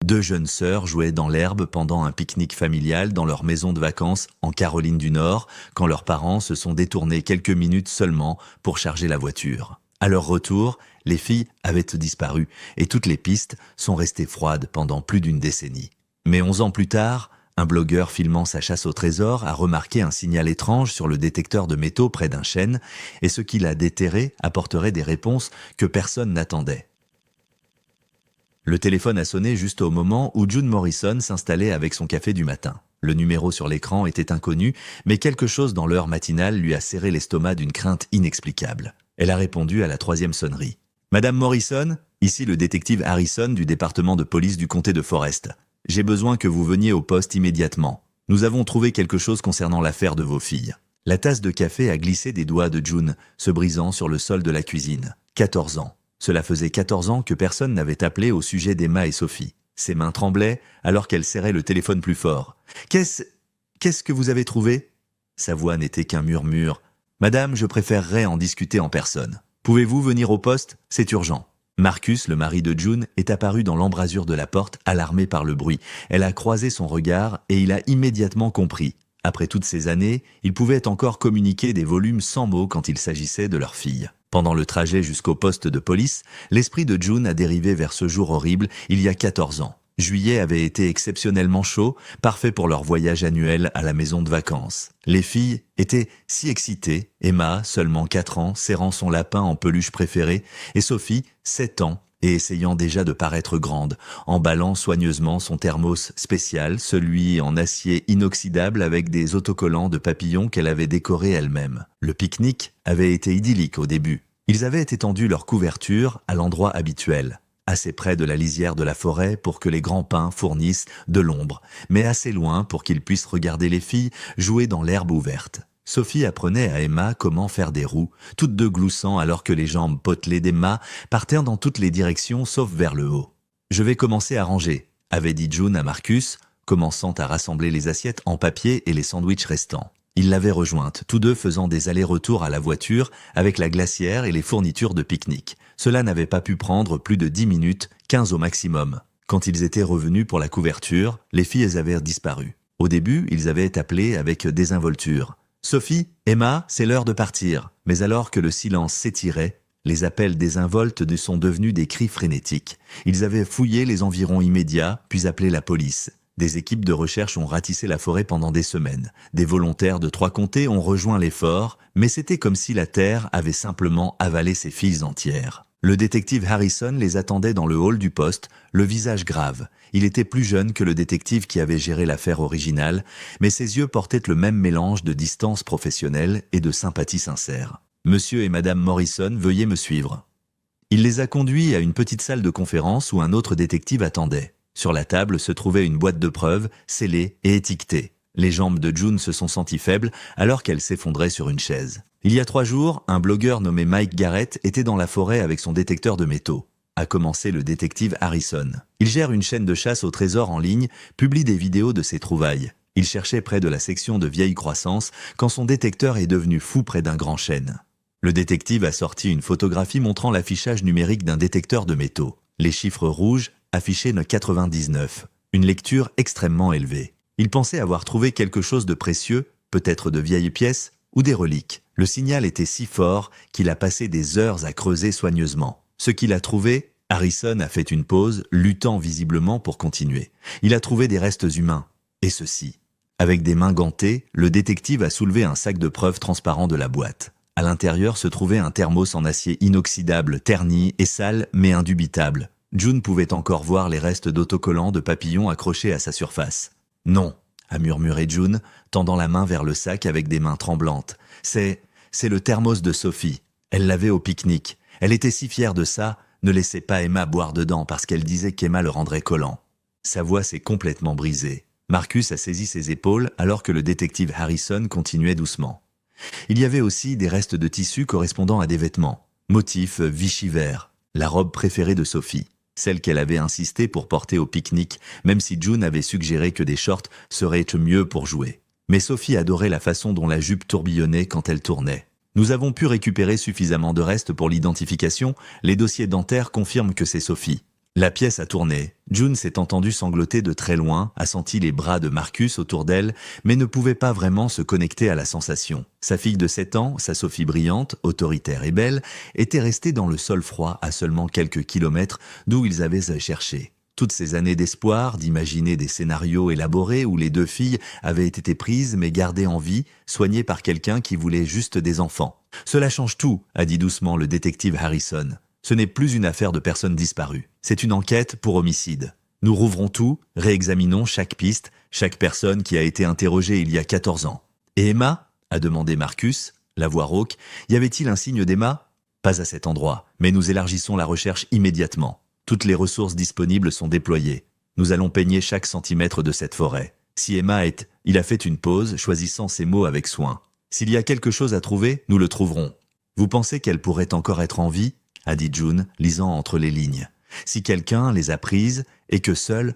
Deux jeunes sœurs jouaient dans l'herbe pendant un pique-nique familial dans leur maison de vacances en Caroline du Nord, quand leurs parents se sont détournés quelques minutes seulement pour charger la voiture. À leur retour, les filles avaient disparu et toutes les pistes sont restées froides pendant plus d'une décennie. Mais 11 ans plus tard, un blogueur filmant sa chasse au trésor a remarqué un signal étrange sur le détecteur de métaux près d'un chêne et ce qu'il a déterré apporterait des réponses que personne n'attendait. Le téléphone a sonné juste au moment où June Morrison s'installait avec son café du matin. Le numéro sur l'écran était inconnu, mais quelque chose dans l'heure matinale lui a serré l'estomac d'une crainte inexplicable. Elle a répondu à la 3e sonnerie. « Madame Morrison, ici le détective Harrison du département de police du comté de Forest. J'ai besoin que vous veniez au poste immédiatement. Nous avons trouvé quelque chose concernant l'affaire de vos filles. » La tasse de café a glissé des doigts de June, se brisant sur le sol de la cuisine. 14 ans. Cela faisait 14 ans que personne n'avait appelé au sujet d'Emma et Sophie. Ses mains tremblaient alors qu'elle serrait le téléphone plus fort. « Qu'est-ce que vous avez trouvé ?» Sa voix n'était qu'un murmure. « Madame, je préférerais en discuter en personne. Pouvez-vous venir au poste? C'est urgent. » Marcus, le mari de June, est apparu dans l'embrasure de la porte, alarmé par le bruit. Elle a croisé son regard et il a immédiatement compris. Après toutes ces années, ils pouvaient encore communiquer des volumes sans mots quand il s'agissait de leur fille. Pendant le trajet jusqu'au poste de police, l'esprit de June a dérivé vers ce jour horrible il y a 14 ans. Juillet avait été exceptionnellement chaud, parfait pour leur voyage annuel à la maison de vacances. Les filles étaient si excitées, Emma, seulement 4 ans, serrant son lapin en peluche préférée, et Sophie, 7 ans, et essayant déjà de paraître grande, emballant soigneusement son thermos spécial, celui en acier inoxydable avec des autocollants de papillons qu'elle avait décorés elle-même. Le pique-nique avait été idyllique au début. Ils avaient étendu leur couverture à l'endroit habituel, assez près de la lisière de la forêt pour que les grands pins fournissent de l'ombre, mais assez loin pour qu'ils puissent regarder les filles jouer dans l'herbe ouverte. Sophie apprenait à Emma comment faire des roues, toutes deux gloussant alors que les jambes potelées d'Emma partaient dans toutes les directions sauf vers le haut. « Je vais commencer à ranger », avait dit June à Marcus, commençant à rassembler les assiettes en papier et les sandwichs restants. Il l'avait rejointe, tous deux faisant des allers-retours à la voiture avec la glacière et les fournitures de pique-nique. Cela n'avait pas pu prendre plus de 10 minutes, 15 au maximum. Quand ils étaient revenus pour la couverture, les filles avaient disparu. Au début, ils avaient appelé avec désinvolture. « Sophie, Emma, c'est l'heure de partir. » Mais alors que le silence s'étirait, les appels désinvoltes sont devenus des cris frénétiques. Ils avaient fouillé les environs immédiats, puis appelé la police. Des équipes de recherche ont ratissé la forêt pendant des semaines. Des volontaires de 3 comtés ont rejoint l'effort, mais c'était comme si la terre avait simplement avalé ses filles entières. Le détective Harrison les attendait dans le hall du poste, le visage grave. Il était plus jeune que le détective qui avait géré l'affaire originale, mais ses yeux portaient le même mélange de distance professionnelle et de sympathie sincère. « Monsieur et Madame Morrison, veuillez me suivre. » Il les a conduits à une petite salle de conférence où un autre détective attendait. Sur la table se trouvait une boîte de preuves, scellée et étiquetée. Les jambes de June se sont senties faibles alors qu'elle s'effondrait sur une chaise. Il y a 3 jours, un blogueur nommé Mike Garrett était dans la forêt avec son détecteur de métaux. A commencé le détective Harrison. Il gère une chaîne de chasse au trésor en ligne, publie des vidéos de ses trouvailles. Il cherchait près de la section de vieille croissance quand son détecteur est devenu fou près d'un grand chêne. Le détective a sorti une photographie montrant l'affichage numérique d'un détecteur de métaux. Les chiffres rouges affichaient 99, une lecture extrêmement élevée. Il pensait avoir trouvé quelque chose de précieux, peut-être de vieilles pièces ou des reliques. Le signal était si fort qu'il a passé des heures à creuser soigneusement. Ce qu'il a trouvé, Harrison a fait une pause, luttant visiblement pour continuer. Il a trouvé des restes humains. Et ceci. Avec des mains gantées, le détective a soulevé un sac de preuves transparent de la boîte. À l'intérieur se trouvait un thermos en acier inoxydable, terni et sale, mais indubitable. June pouvait encore voir les restes d'autocollants de papillons accrochés à sa surface. « Non », a murmuré June, tendant la main vers le sac avec des mains tremblantes. « C'est le thermos de Sophie. Elle l'avait au pique-nique. Elle était si fière de ça, ne laissait pas Emma boire dedans parce qu'elle disait qu'Emma le rendrait collant. » Sa voix s'est complètement brisée. Marcus a saisi ses épaules alors que le détective Harrison continuait doucement. Il y avait aussi des restes de tissu correspondant à des vêtements. Motif Vichy vert, la robe préférée de Sophie. Celle qu'elle avait insisté pour porter au pique-nique, même si June avait suggéré que des shorts seraient mieux pour jouer. Mais Sophie adorait la façon dont la jupe tourbillonnait quand elle tournait. Nous avons pu récupérer suffisamment de restes pour l'identification, les dossiers dentaires confirment que c'est Sophie. La pièce a tourné. June s'est entendue sangloter de très loin, a senti les bras de Marcus autour d'elle, mais ne pouvait pas vraiment se connecter à la sensation. Sa fille de 7 ans, sa Sophie brillante, autoritaire et belle, était restée dans le sol froid à seulement quelques kilomètres d'où ils avaient à chercher. Toutes ces années d'espoir, d'imaginer des scénarios élaborés où les deux filles avaient été prises mais gardées en vie, soignées par quelqu'un qui voulait juste des enfants. « Cela change tout », a dit doucement le détective Harrison. Ce n'est plus une affaire de personnes disparues. C'est une enquête pour homicide. Nous rouvrons tout, réexaminons chaque piste, chaque personne qui a été interrogée il y a 14 ans. « Et Emma ?» a demandé Marcus, la voix rauque. « Y avait-il un signe d'Emma ?»« Pas à cet endroit, mais nous élargissons la recherche immédiatement. Toutes les ressources disponibles sont déployées. Nous allons peigner chaque centimètre de cette forêt. Si Emma est... » Il a fait une pause, choisissant ses mots avec soin. « S'il y a quelque chose à trouver, nous le trouverons. Vous pensez qu'elle pourrait encore être en vie ?» a dit June, lisant entre les lignes. Si quelqu'un les a prises et que seule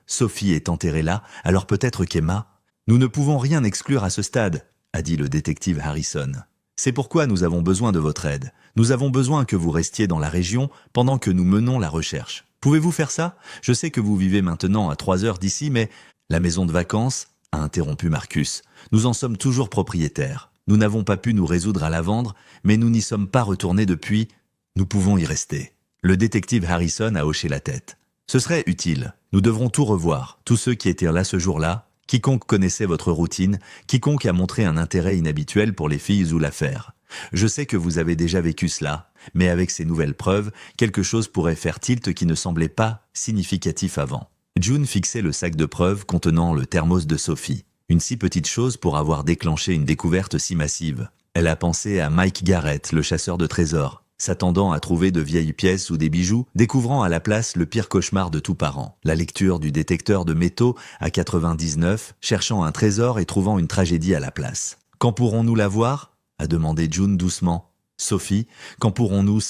Sophie est enterrée là, alors peut-être qu'Emma... Nous ne pouvons rien exclure à ce stade, a dit le détective Harrison. C'est pourquoi nous avons besoin de votre aide. Nous avons besoin que vous restiez dans la région pendant que nous menons la recherche. Pouvez-vous faire ça? Je sais que vous vivez maintenant à 3 heures d'ici, mais... La maison de vacances, a interrompu Marcus. Nous en sommes toujours propriétaires. Nous n'avons pas pu nous résoudre à la vendre, mais nous n'y sommes pas retournés depuis... Nous pouvons y rester. Le détective Harrison a hoché la tête. Ce serait utile. Nous devrons tout revoir. Tous ceux qui étaient là ce jour-là, quiconque connaissait votre routine, quiconque a montré un intérêt inhabituel pour les filles ou l'affaire. Je sais que vous avez déjà vécu cela, mais avec ces nouvelles preuves, quelque chose pourrait faire tilt qui ne semblait pas significatif avant. June fixait le sac de preuves contenant le thermos de Sophie. Une si petite chose pour avoir déclenché une découverte si massive. Elle a pensé à Mike Garrett, le chasseur de trésors. S'attendant à trouver de vieilles pièces ou des bijoux, découvrant à la place le pire cauchemar de tout parent. La lecture du détecteur de métaux à 99, cherchant un trésor et trouvant une tragédie à la place. « Quand pourrons-nous la voir ?» a demandé June doucement. « Sophie, quand pourrons-nous... »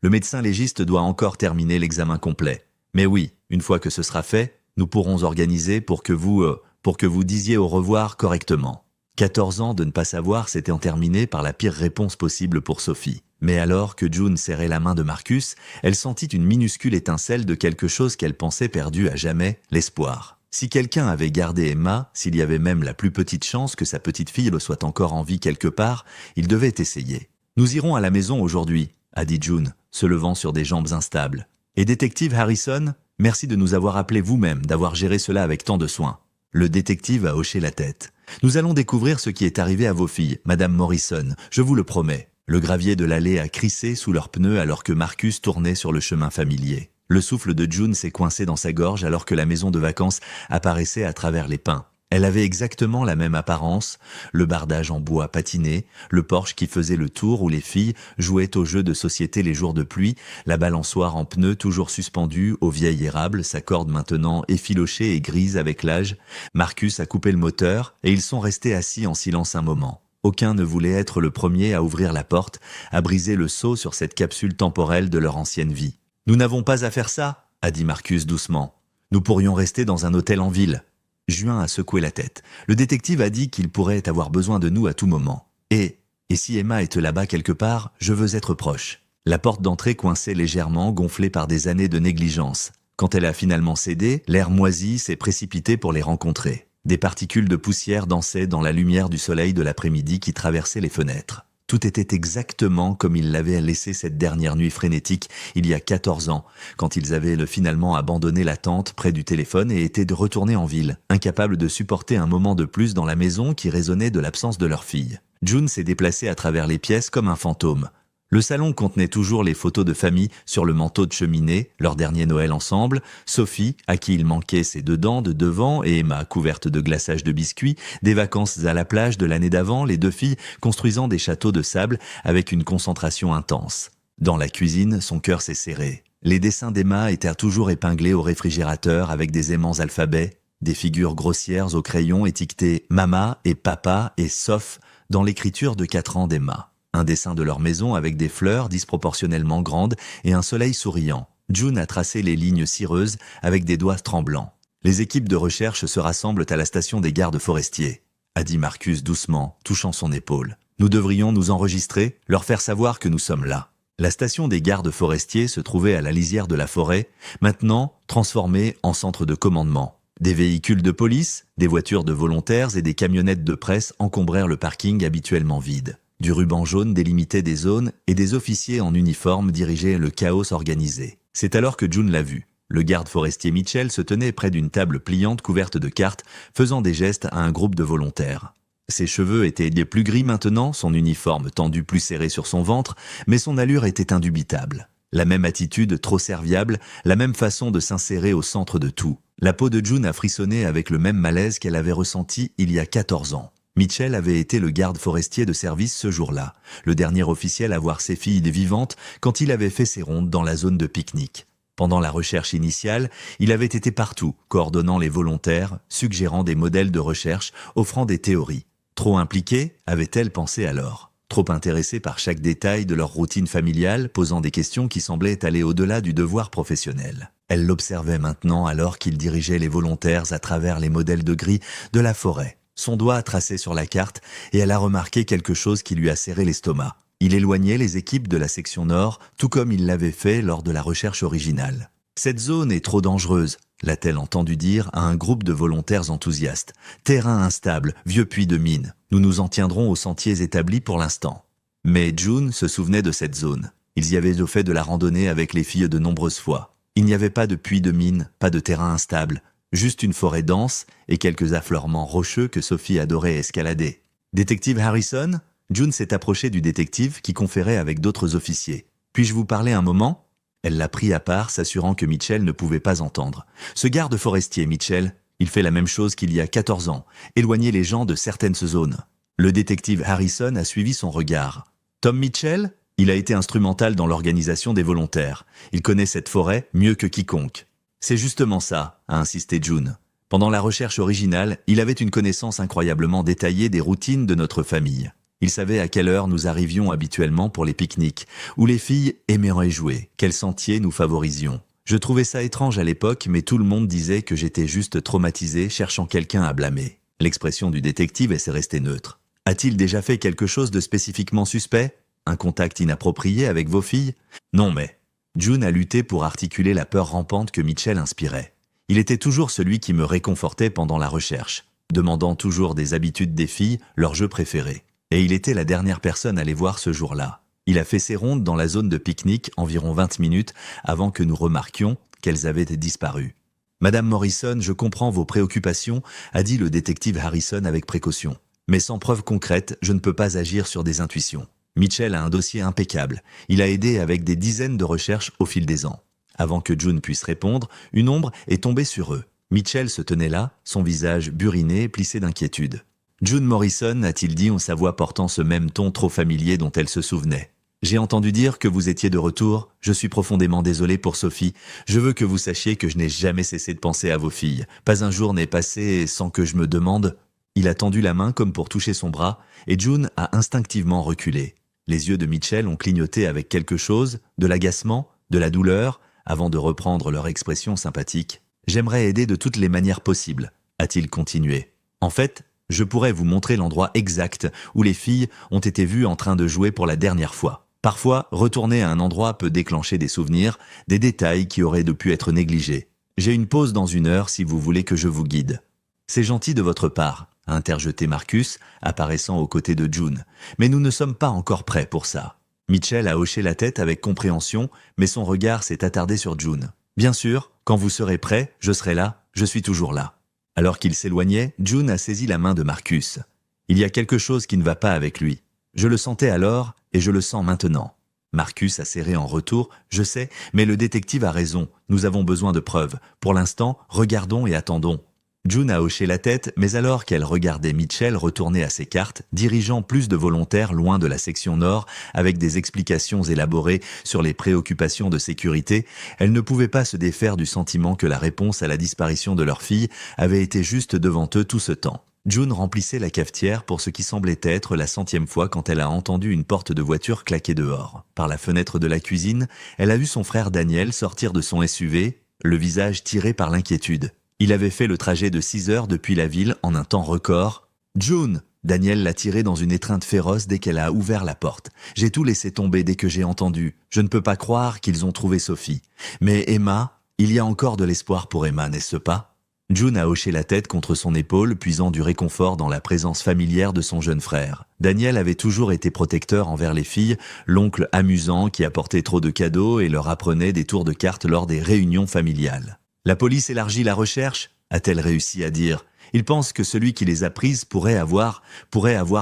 Le médecin légiste doit encore terminer l'examen complet. Mais oui, une fois que ce sera fait, nous pourrons organiser pour que vous disiez au revoir correctement. 14 ans de ne pas savoir s'étaient terminés par la pire réponse possible pour Sophie. Mais alors que June serrait la main de Marcus, elle sentit une minuscule étincelle de quelque chose qu'elle pensait perdu à jamais, l'espoir. Si quelqu'un avait gardé Emma, s'il y avait même la plus petite chance que sa petite fille le soit encore en vie quelque part, il devait essayer. « Nous irons à la maison aujourd'hui », a dit June, se levant sur des jambes instables. « Et détective Harrison, merci de nous avoir appelés vous-même, d'avoir géré cela avec tant de soin. » Le détective a hoché la tête. « Nous allons découvrir ce qui est arrivé à vos filles, Madame Morrison, je vous le promets. » Le gravier de l'allée a crissé sous leurs pneus alors que Marcus tournait sur le chemin familier. Le souffle de June s'est coincé dans sa gorge alors que la maison de vacances apparaissait à travers les pins. Elle avait exactement la même apparence, le bardage en bois patiné, le porche qui faisait le tour où les filles jouaient aux jeux de société les jours de pluie, la balançoire en pneus toujours suspendue au vieil érable, sa corde maintenant effilochée et grise avec l'âge. Marcus a coupé le moteur et ils sont restés assis en silence un moment. Aucun ne voulait être le premier à ouvrir la porte, à briser le sceau sur cette capsule temporelle de leur ancienne vie. « Nous n'avons pas à faire ça », a dit Marcus doucement. « Nous pourrions rester dans un hôtel en ville. » Juin a secoué la tête. Le détective a dit qu'il pourrait avoir besoin de nous à tout moment. Et si Emma était là-bas quelque part, je veux être proche. La porte d'entrée coinçait légèrement, gonflée par des années de négligence. Quand elle a finalement cédé, l'air moisi s'est précipité pour les rencontrer. Des particules de poussière dansaient dans la lumière du soleil de l'après-midi qui traversait les fenêtres. Tout était exactement comme ils l'avaient laissé cette dernière nuit frénétique, il y a 14 ans, quand ils avaient finalement abandonné la tente près du téléphone et étaient retournés en ville, incapables de supporter un moment de plus dans la maison qui résonnait de l'absence de leur fille. June s'est déplacée à travers les pièces comme un fantôme. Le salon contenait toujours les photos de famille sur le manteau de cheminée, leur dernier Noël ensemble, Sophie, à qui il manquait ses 2 dents de devant et Emma couverte de glaçage de biscuits, des vacances à la plage de l'année d'avant, les 2 filles construisant des châteaux de sable avec une concentration intense. Dans la cuisine, son cœur s'est serré. Les dessins d'Emma étaient toujours épinglés au réfrigérateur avec des aimants alphabets, des figures grossières au crayon étiquetées « Mama » et « Papa » et « Sauf » dans l'écriture de 4 ans d'Emma. Un dessin de leur maison avec des fleurs disproportionnellement grandes et un soleil souriant. June a tracé les lignes cireuses avec des doigts tremblants. Les équipes de recherche se rassemblent à la station des gardes forestiers, a dit Marcus doucement, touchant son épaule. Nous devrions nous enregistrer, leur faire savoir que nous sommes là. La station des gardes forestiers se trouvait à la lisière de la forêt, maintenant transformée en centre de commandement. Des véhicules de police, des voitures de volontaires et des camionnettes de presse encombrèrent le parking habituellement vide. Du ruban jaune délimitait des zones et des officiers en uniforme dirigeaient le chaos organisé. C'est alors que June l'a vu. Le garde forestier Mitchell se tenait près d'une table pliante couverte de cartes, faisant des gestes à un groupe de volontaires. Ses cheveux étaient plus gris maintenant, son uniforme tendu plus serré sur son ventre, mais son allure était indubitable. La même attitude trop serviable, la même façon de s'insérer au centre de tout. La peau de June a frissonné avec le même malaise qu'elle avait ressenti il y a 14 ans. Mitchell avait été le garde forestier de service ce jour-là, le dernier officiel à voir ses filles vivantes quand il avait fait ses rondes dans la zone de pique-nique. Pendant la recherche initiale, il avait été partout, coordonnant les volontaires, suggérant des modèles de recherche, offrant des théories. Trop impliquée, avait-elle pensé alors? Trop intéressée par chaque détail de leur routine familiale, posant des questions qui semblaient aller au-delà du devoir professionnel. Elle l'observait maintenant alors qu'il dirigeait les volontaires à travers les modèles de gris de la forêt. Son doigt a tracé sur la carte et elle a remarqué quelque chose qui lui a serré l'estomac. Il éloignait les équipes de la section nord, tout comme il l'avait fait lors de la recherche originale. « Cette zone est trop dangereuse », l'a-t-elle entendu dire à un groupe de volontaires enthousiastes. « Terrain instable, vieux puits de mine. Nous nous en tiendrons aux sentiers établis pour l'instant. » Mais June se souvenait de cette zone. Ils y avaient fait de la randonnée avec les filles de nombreuses fois. Il n'y avait pas de puits de mine, pas de terrain instable, juste une forêt dense et quelques affleurements rocheux que Sophie adorait escalader. « Détective Harrison ?» June s'est approchée du détective qui conférait avec d'autres officiers. « Puis-je vous parler un moment ?» Elle l'a pris à part, s'assurant que Mitchell ne pouvait pas entendre. « Ce garde forestier, Mitchell, il fait la même chose qu'il y a 14 ans, éloigner les gens de certaines zones. » Le détective Harrison a suivi son regard. « Tom Mitchell ? Il a été instrumental dans l'organisation des volontaires. Il connaît cette forêt mieux que quiconque. » « C'est justement ça, » a insisté June. Pendant la recherche originale, il avait une connaissance incroyablement détaillée des routines de notre famille. Il savait à quelle heure nous arrivions habituellement pour les pique-niques, où les filles aimeraient jouer, quels sentiers nous favorisions. Je trouvais ça étrange à l'époque, mais tout le monde disait que j'étais juste traumatisé, cherchant quelqu'un à blâmer. L'expression du détective est restée neutre. A-t-il déjà fait quelque chose de spécifiquement suspect? Un contact inapproprié avec vos filles? Non mais... June a lutté pour articuler la peur rampante que Mitchell inspirait. Il était toujours celui qui me réconfortait pendant la recherche, demandant toujours des habitudes des filles, leur jeu préféré. Et il était la dernière personne à les voir ce jour-là. Il a fait ses rondes dans la zone de pique-nique environ 20 minutes avant que nous remarquions qu'elles avaient disparu. « Madame Morrison, je comprends vos préoccupations », a dit le détective Harrison avec précaution. « Mais sans preuve concrète, je ne peux pas agir sur des intuitions. Mitchell a un dossier impeccable. Il a aidé avec des dizaines de recherches au fil des ans. » Avant que June puisse répondre, une ombre est tombée sur eux. Mitchell se tenait là, son visage buriné, plissé d'inquiétude. « June Morrison », a-t-il dit en sa voix portant ce même ton trop familier dont elle se souvenait. « J'ai entendu dire que vous étiez de retour. Je suis profondément désolé pour Sophie. Je veux que vous sachiez que je n'ai jamais cessé de penser à vos filles. Pas un jour n'est passé sans que je me demande... » Il a tendu la main comme pour toucher son bras, et June a instinctivement reculé. Les yeux de Mitchell ont clignoté avec quelque chose, de l'agacement, de la douleur, avant de reprendre leur expression sympathique. « J'aimerais aider de toutes les manières possibles », a-t-il continué. « En fait, je pourrais vous montrer l'endroit exact où les filles ont été vues en train de jouer pour la dernière fois. Parfois, retourner à un endroit peut déclencher des souvenirs, des détails qui auraient pu être négligés. J'ai une pause dans 1 heure si vous voulez que je vous guide. »« C'est gentil de votre part », a interjeté Marcus, apparaissant aux côtés de June. « Mais nous ne sommes pas encore prêts pour ça. » Mitchell a hoché la tête avec compréhension, mais son regard s'est attardé sur June. « Bien sûr, quand vous serez prêt, je serai là, je suis toujours là. » Alors qu'il s'éloignait, June a saisi la main de Marcus. « Il y a quelque chose qui ne va pas avec lui. Je le sentais alors et je le sens maintenant. » Marcus a serré en retour. « Je sais, mais le détective a raison, nous avons besoin de preuves. Pour l'instant, regardons et attendons. » June a hoché la tête, mais alors qu'elle regardait Mitchell retourner à ses cartes, dirigeant plus de volontaires loin de la section nord, avec des explications élaborées sur les préoccupations de sécurité, elle ne pouvait pas se défaire du sentiment que la réponse à la disparition de leur fille avait été juste devant eux tout ce temps. June remplissait la cafetière pour ce qui semblait être la 100e fois quand elle a entendu une porte de voiture claquer dehors. Par la fenêtre de la cuisine, elle a vu son frère Daniel sortir de son SUV, le visage tiré par l'inquiétude. Il avait fait le trajet de 6 heures depuis la ville en un temps record. « June !» Daniel l'a tirée dans une étreinte féroce dès qu'elle a ouvert la porte. J'ai tout laissé tomber dès que j'ai entendu. Je ne peux pas croire qu'ils ont trouvé Sophie. Mais Emma, il y a encore de l'espoir pour Emma, n'est-ce pas? June a hoché la tête contre son épaule, puisant du réconfort dans la présence familière de son jeune frère. Daniel avait toujours été protecteur envers les filles, l'oncle amusant qui apportait trop de cadeaux et leur apprenait des tours de cartes lors des réunions familiales. La police élargit la recherche, a-t-elle réussi à dire. Il pense que celui qui les a prises pourrait avoir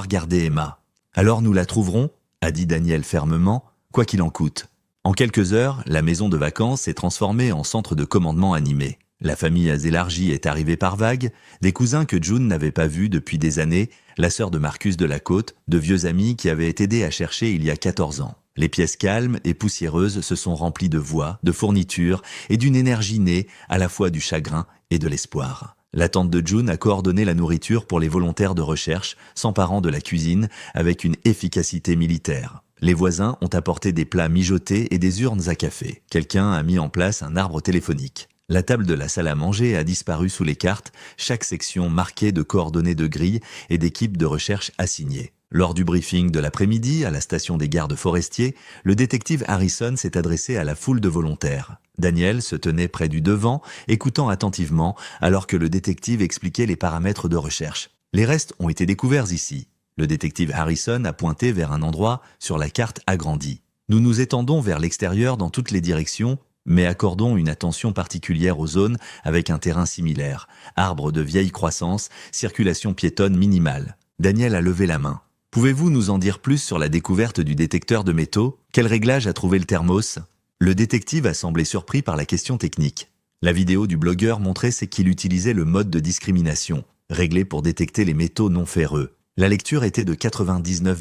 gardé Emma. Alors nous la trouverons, a dit Daniel fermement, quoi qu'il en coûte. En quelques heures, la maison de vacances s'est transformée en centre de commandement animé. La famille élargie est arrivée par vagues, des cousins que June n'avait pas vus depuis des années, la sœur de Marcus de la Côte, de vieux amis qui avaient aidé à chercher il y a 14 ans. Les pièces calmes et poussiéreuses se sont remplies de voix, de fournitures et d'une énergie née à la fois du chagrin et de l'espoir. La tante de June a coordonné la nourriture pour les volontaires de recherche, s'emparant de la cuisine avec une efficacité militaire. Les voisins ont apporté des plats mijotés et des urnes à café. Quelqu'un a mis en place un arbre téléphonique. La table de la salle à manger a disparu sous les cartes, chaque section marquée de coordonnées de grille et d'équipes de recherche assignées. Lors du briefing de l'après-midi à la station des gardes forestiers, le détective Harrison s'est adressé à la foule de volontaires. Daniel se tenait près du devant, écoutant attentivement, alors que le détective expliquait les paramètres de recherche. Les restes ont été découverts ici. Le détective Harrison a pointé vers un endroit sur la carte agrandie. Nous nous étendons vers l'extérieur dans toutes les directions, mais accordons une attention particulière aux zones avec un terrain similaire. Arbres de vieille croissance, circulation piétonne minimale. Daniel a levé la main. Pouvez-vous nous en dire plus sur la découverte du détecteur de métaux? Quel réglage a trouvé le thermos? Le détective a semblé surpris par la question technique. La vidéo du blogueur montrait qu'il utilisait le mode de discrimination, réglé pour détecter les métaux non ferreux. La lecture était de 99,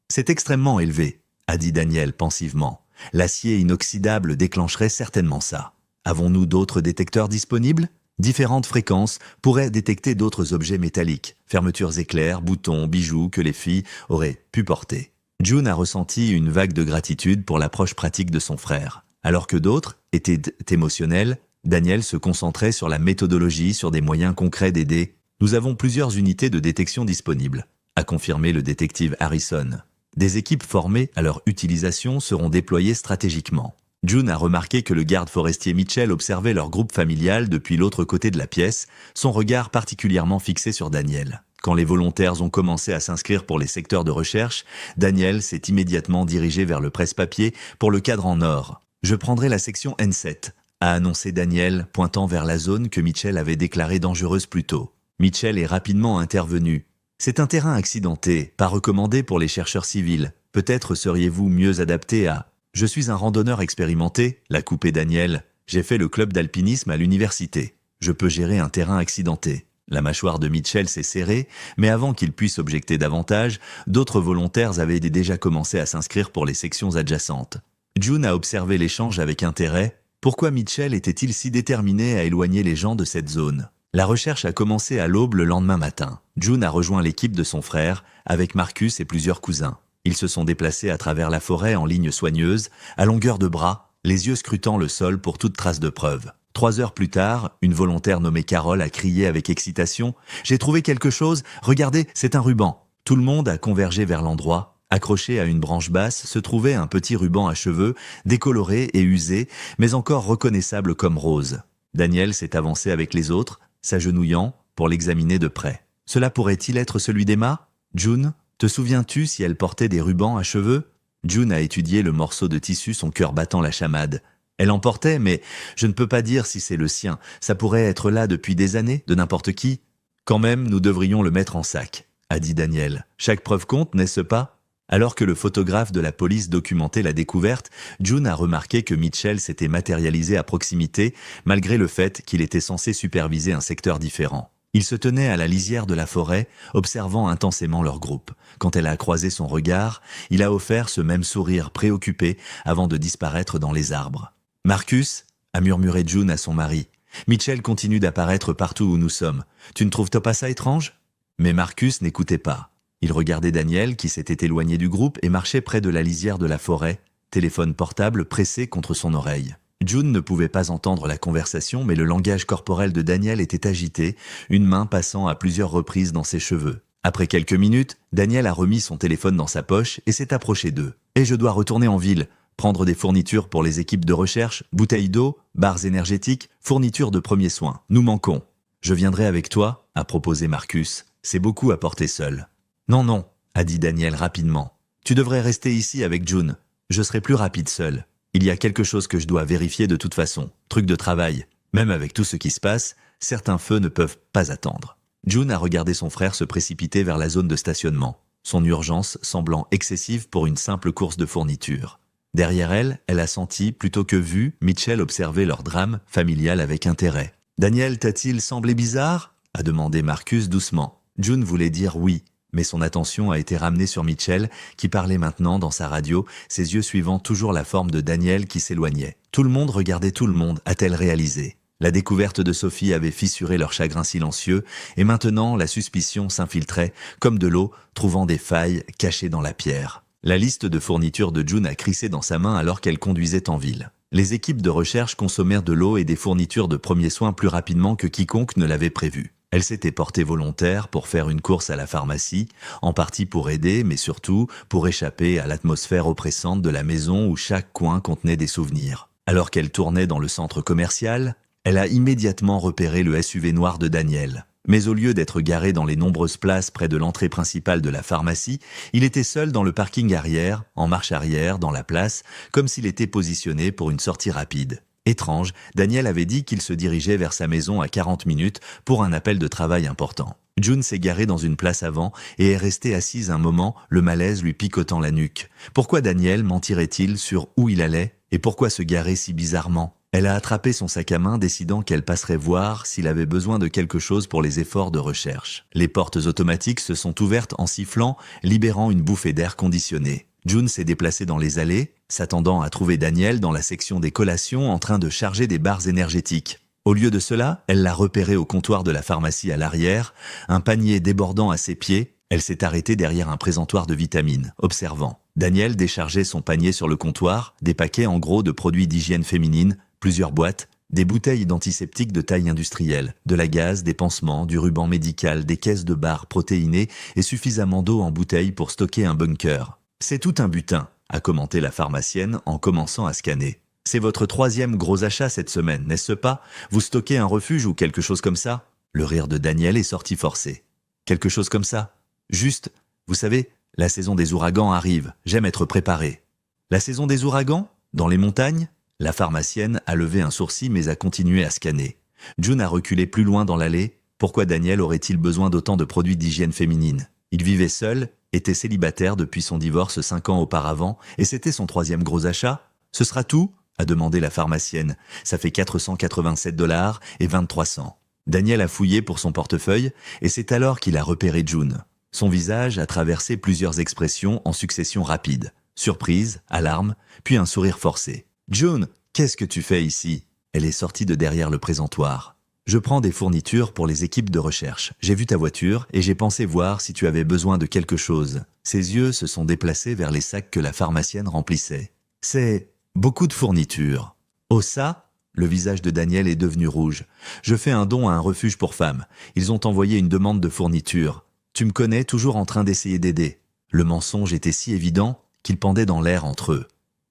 c'est extrêmement élevé, a dit Daniel pensivement. L'acier inoxydable déclencherait certainement ça. Avons-nous d'autres détecteurs disponibles? Différentes fréquences pourraient détecter d'autres objets métalliques, fermetures éclairs, boutons, bijoux que les filles auraient pu porter. June a ressenti une vague de gratitude pour l'approche pratique de son frère. Alors que d'autres étaient émotionnels, Daniel se concentrait sur la méthodologie, sur des moyens concrets d'aider. Nous avons plusieurs unités de détection disponibles, a confirmé le détective Harrison. Des équipes formées à leur utilisation seront déployées stratégiquement. June a remarqué que le garde forestier Mitchell observait leur groupe familial depuis l'autre côté de la pièce, son regard particulièrement fixé sur Daniel. Quand les volontaires ont commencé à s'inscrire pour les secteurs de recherche, Daniel s'est immédiatement dirigé vers le presse-papier pour le cadran nord. « Je prendrai la section N7 », a annoncé Daniel, pointant vers la zone que Mitchell avait déclarée dangereuse plus tôt. Mitchell est rapidement intervenu. « C'est un terrain accidenté, pas recommandé pour les chercheurs civils. Peut-être seriez-vous mieux adapté à... » « Je suis un randonneur expérimenté, l'a coupé Daniel. J'ai fait le club d'alpinisme à l'université. Je peux gérer un terrain accidenté. » La mâchoire de Mitchell s'est serrée, mais avant qu'il puisse objecter davantage, d'autres volontaires avaient déjà commencé à s'inscrire pour les sections adjacentes. June a observé l'échange avec intérêt. Pourquoi Mitchell était-il si déterminé à éloigner les gens de cette zone? La recherche a commencé à l'aube le lendemain matin. June a rejoint l'équipe de son frère, avec Marcus et plusieurs cousins. Ils se sont déplacés à travers la forêt en ligne soigneuse, à longueur de bras, les yeux scrutant le sol pour toute trace de preuve. 3 heures plus tard, une volontaire nommée Carole a crié avec excitation « J'ai trouvé quelque chose, regardez, c'est un ruban !» Tout le monde a convergé vers l'endroit. Accroché à une branche basse se trouvait un petit ruban à cheveux, décoloré et usé, mais encore reconnaissable comme rose. Daniel s'est avancé avec les autres, s'agenouillant pour l'examiner de près. « Cela pourrait-il être celui d'Emma ? June ? Te souviens-tu si elle portait des rubans à cheveux ?» June a étudié le morceau de tissu, son cœur battant la chamade. Elle en portait, mais je ne peux pas dire si c'est le sien. Ça pourrait être là depuis des années, de n'importe qui. Quand même, nous devrions le mettre en sac, a dit Daniel. Chaque preuve compte, n'est-ce pas? Alors que le photographe de la police documentait la découverte, June a remarqué que Mitchell s'était matérialisé à proximité, malgré le fait qu'il était censé superviser un secteur différent. Il se tenait à la lisière de la forêt, observant intensément leur groupe. Quand elle a croisé son regard, il a offert ce même sourire préoccupé avant de disparaître dans les arbres. « Marcus » a murmuré June à son mari. « Mitchell continue d'apparaître partout où nous sommes. Tu ne trouves pas ça étrange ?» Mais Marcus n'écoutait pas. Il regardait Daniel qui s'était éloigné du groupe et marchait près de la lisière de la forêt, téléphone portable pressé contre son oreille. June ne pouvait pas entendre la conversation, mais le langage corporel de Daniel était agité, une main passant à plusieurs reprises dans ses cheveux. Après quelques minutes, Daniel a remis son téléphone dans sa poche et s'est approché d'eux. « Et je dois retourner en ville, prendre des fournitures pour les équipes de recherche, bouteilles d'eau, barres énergétiques, fournitures de premiers soins. Nous manquons. Je viendrai avec toi ?» a proposé Marcus. « C'est beaucoup à porter seul. »« Non, non, » a dit Daniel rapidement. « Tu devrais rester ici avec June. Je serai plus rapide seul. Il y a quelque chose que je dois vérifier de toute façon. Truc de travail. Même avec tout ce qui se passe, certains feux ne peuvent pas attendre. » June a regardé son frère se précipiter vers la zone de stationnement, son urgence semblant excessive pour une simple course de fournitures. Derrière elle, elle a senti, plutôt que vu, Mitchell observer leur drame familial avec intérêt. « Daniel t'a-t-il semblé bizarre ?» a demandé Marcus doucement. June voulait dire oui, mais son attention a été ramenée sur Mitchell, qui parlait maintenant dans sa radio, ses yeux suivant toujours la forme de Daniel qui s'éloignait. Tout le monde regardait tout le monde, a-t-elle réalisé. La découverte de Sophie avait fissuré leur chagrin silencieux, et maintenant la suspicion s'infiltrait, comme de l'eau, trouvant des failles cachées dans la pierre. La liste de fournitures de June a crissé dans sa main alors qu'elle conduisait en ville. Les équipes de recherche consommèrent de l'eau et des fournitures de premiers soins plus rapidement que quiconque ne l'avait prévu. Elle s'était portée volontaire pour faire une course à la pharmacie, en partie pour aider, mais surtout pour échapper à l'atmosphère oppressante de la maison où chaque coin contenait des souvenirs. Alors qu'elle tournait dans le centre commercial, elle a immédiatement repéré le SUV noir de Daniel. Mais au lieu d'être garé dans les nombreuses places près de l'entrée principale de la pharmacie, il était seul dans le parking arrière, en marche arrière, dans la place, comme s'il était positionné pour une sortie rapide. Étrange, Daniel avait dit qu'il se dirigeait vers sa maison à 40 minutes pour un appel de travail important. June s'est garée dans une place avant et est restée assise un moment, le malaise lui picotant la nuque. Pourquoi Daniel mentirait-il sur où il allait et pourquoi se garer si bizarrement ? Elle a attrapé son sac à main, décidant qu'elle passerait voir s'il avait besoin de quelque chose pour les efforts de recherche. Les portes automatiques se sont ouvertes en sifflant, libérant une bouffée d'air conditionné. June s'est déplacée dans les allées, s'attendant à trouver Daniel dans la section des collations en train de charger des barres énergétiques. Au lieu de cela, elle l'a repéré au comptoir de la pharmacie à l'arrière, un panier débordant à ses pieds. Elle s'est arrêtée derrière un présentoir de vitamines, observant. Daniel déchargeait son panier sur le comptoir, des paquets en gros de produits d'hygiène féminine, plusieurs boîtes, des bouteilles d'antiseptiques de taille industrielle, de la gaze, des pansements, du ruban médical, des caisses de barres protéinées et suffisamment d'eau en bouteille pour stocker un bunker. « C'est tout un butin », a commenté la pharmacienne en commençant à scanner. « C'est votre 3e gros achat cette semaine, n'est-ce pas? Vous stockez un refuge ou quelque chose comme ça ?» Le rire de Daniel est sorti forcé. « Quelque chose comme ça? Juste, vous savez, la saison des ouragans arrive, j'aime être préparé. »« La saison des ouragans? Dans les montagnes ?» La pharmacienne a levé un sourcil mais a continué à scanner. June a reculé plus loin dans l'allée. Pourquoi Daniel aurait-il besoin d'autant de produits d'hygiène féminine? Il vivait seul, était célibataire depuis son divorce 5 ans auparavant, et c'était son 3e gros achat. « Ce sera tout ?» a demandé la pharmacienne. « Ça fait 487 $ et 23 cents. » Daniel a fouillé pour son portefeuille, et c'est alors qu'il a repéré June. Son visage a traversé plusieurs expressions en succession rapide. Surprise, alarme, puis un sourire forcé. « June, qu'est-ce que tu fais ici ?» Elle est sortie de derrière le présentoir. « Je prends des fournitures pour les équipes de recherche. J'ai vu ta voiture et j'ai pensé voir si tu avais besoin de quelque chose. » Ses yeux se sont déplacés vers les sacs que la pharmacienne remplissait. « C'est beaucoup de fournitures. »« Oh ça ?» Le visage de Daniel est devenu rouge. « Je fais un don à un refuge pour femmes. Ils ont envoyé une demande de fourniture. Tu me connais, toujours en train d'essayer d'aider. » Le mensonge était si évident qu'il pendait dans l'air entre eux.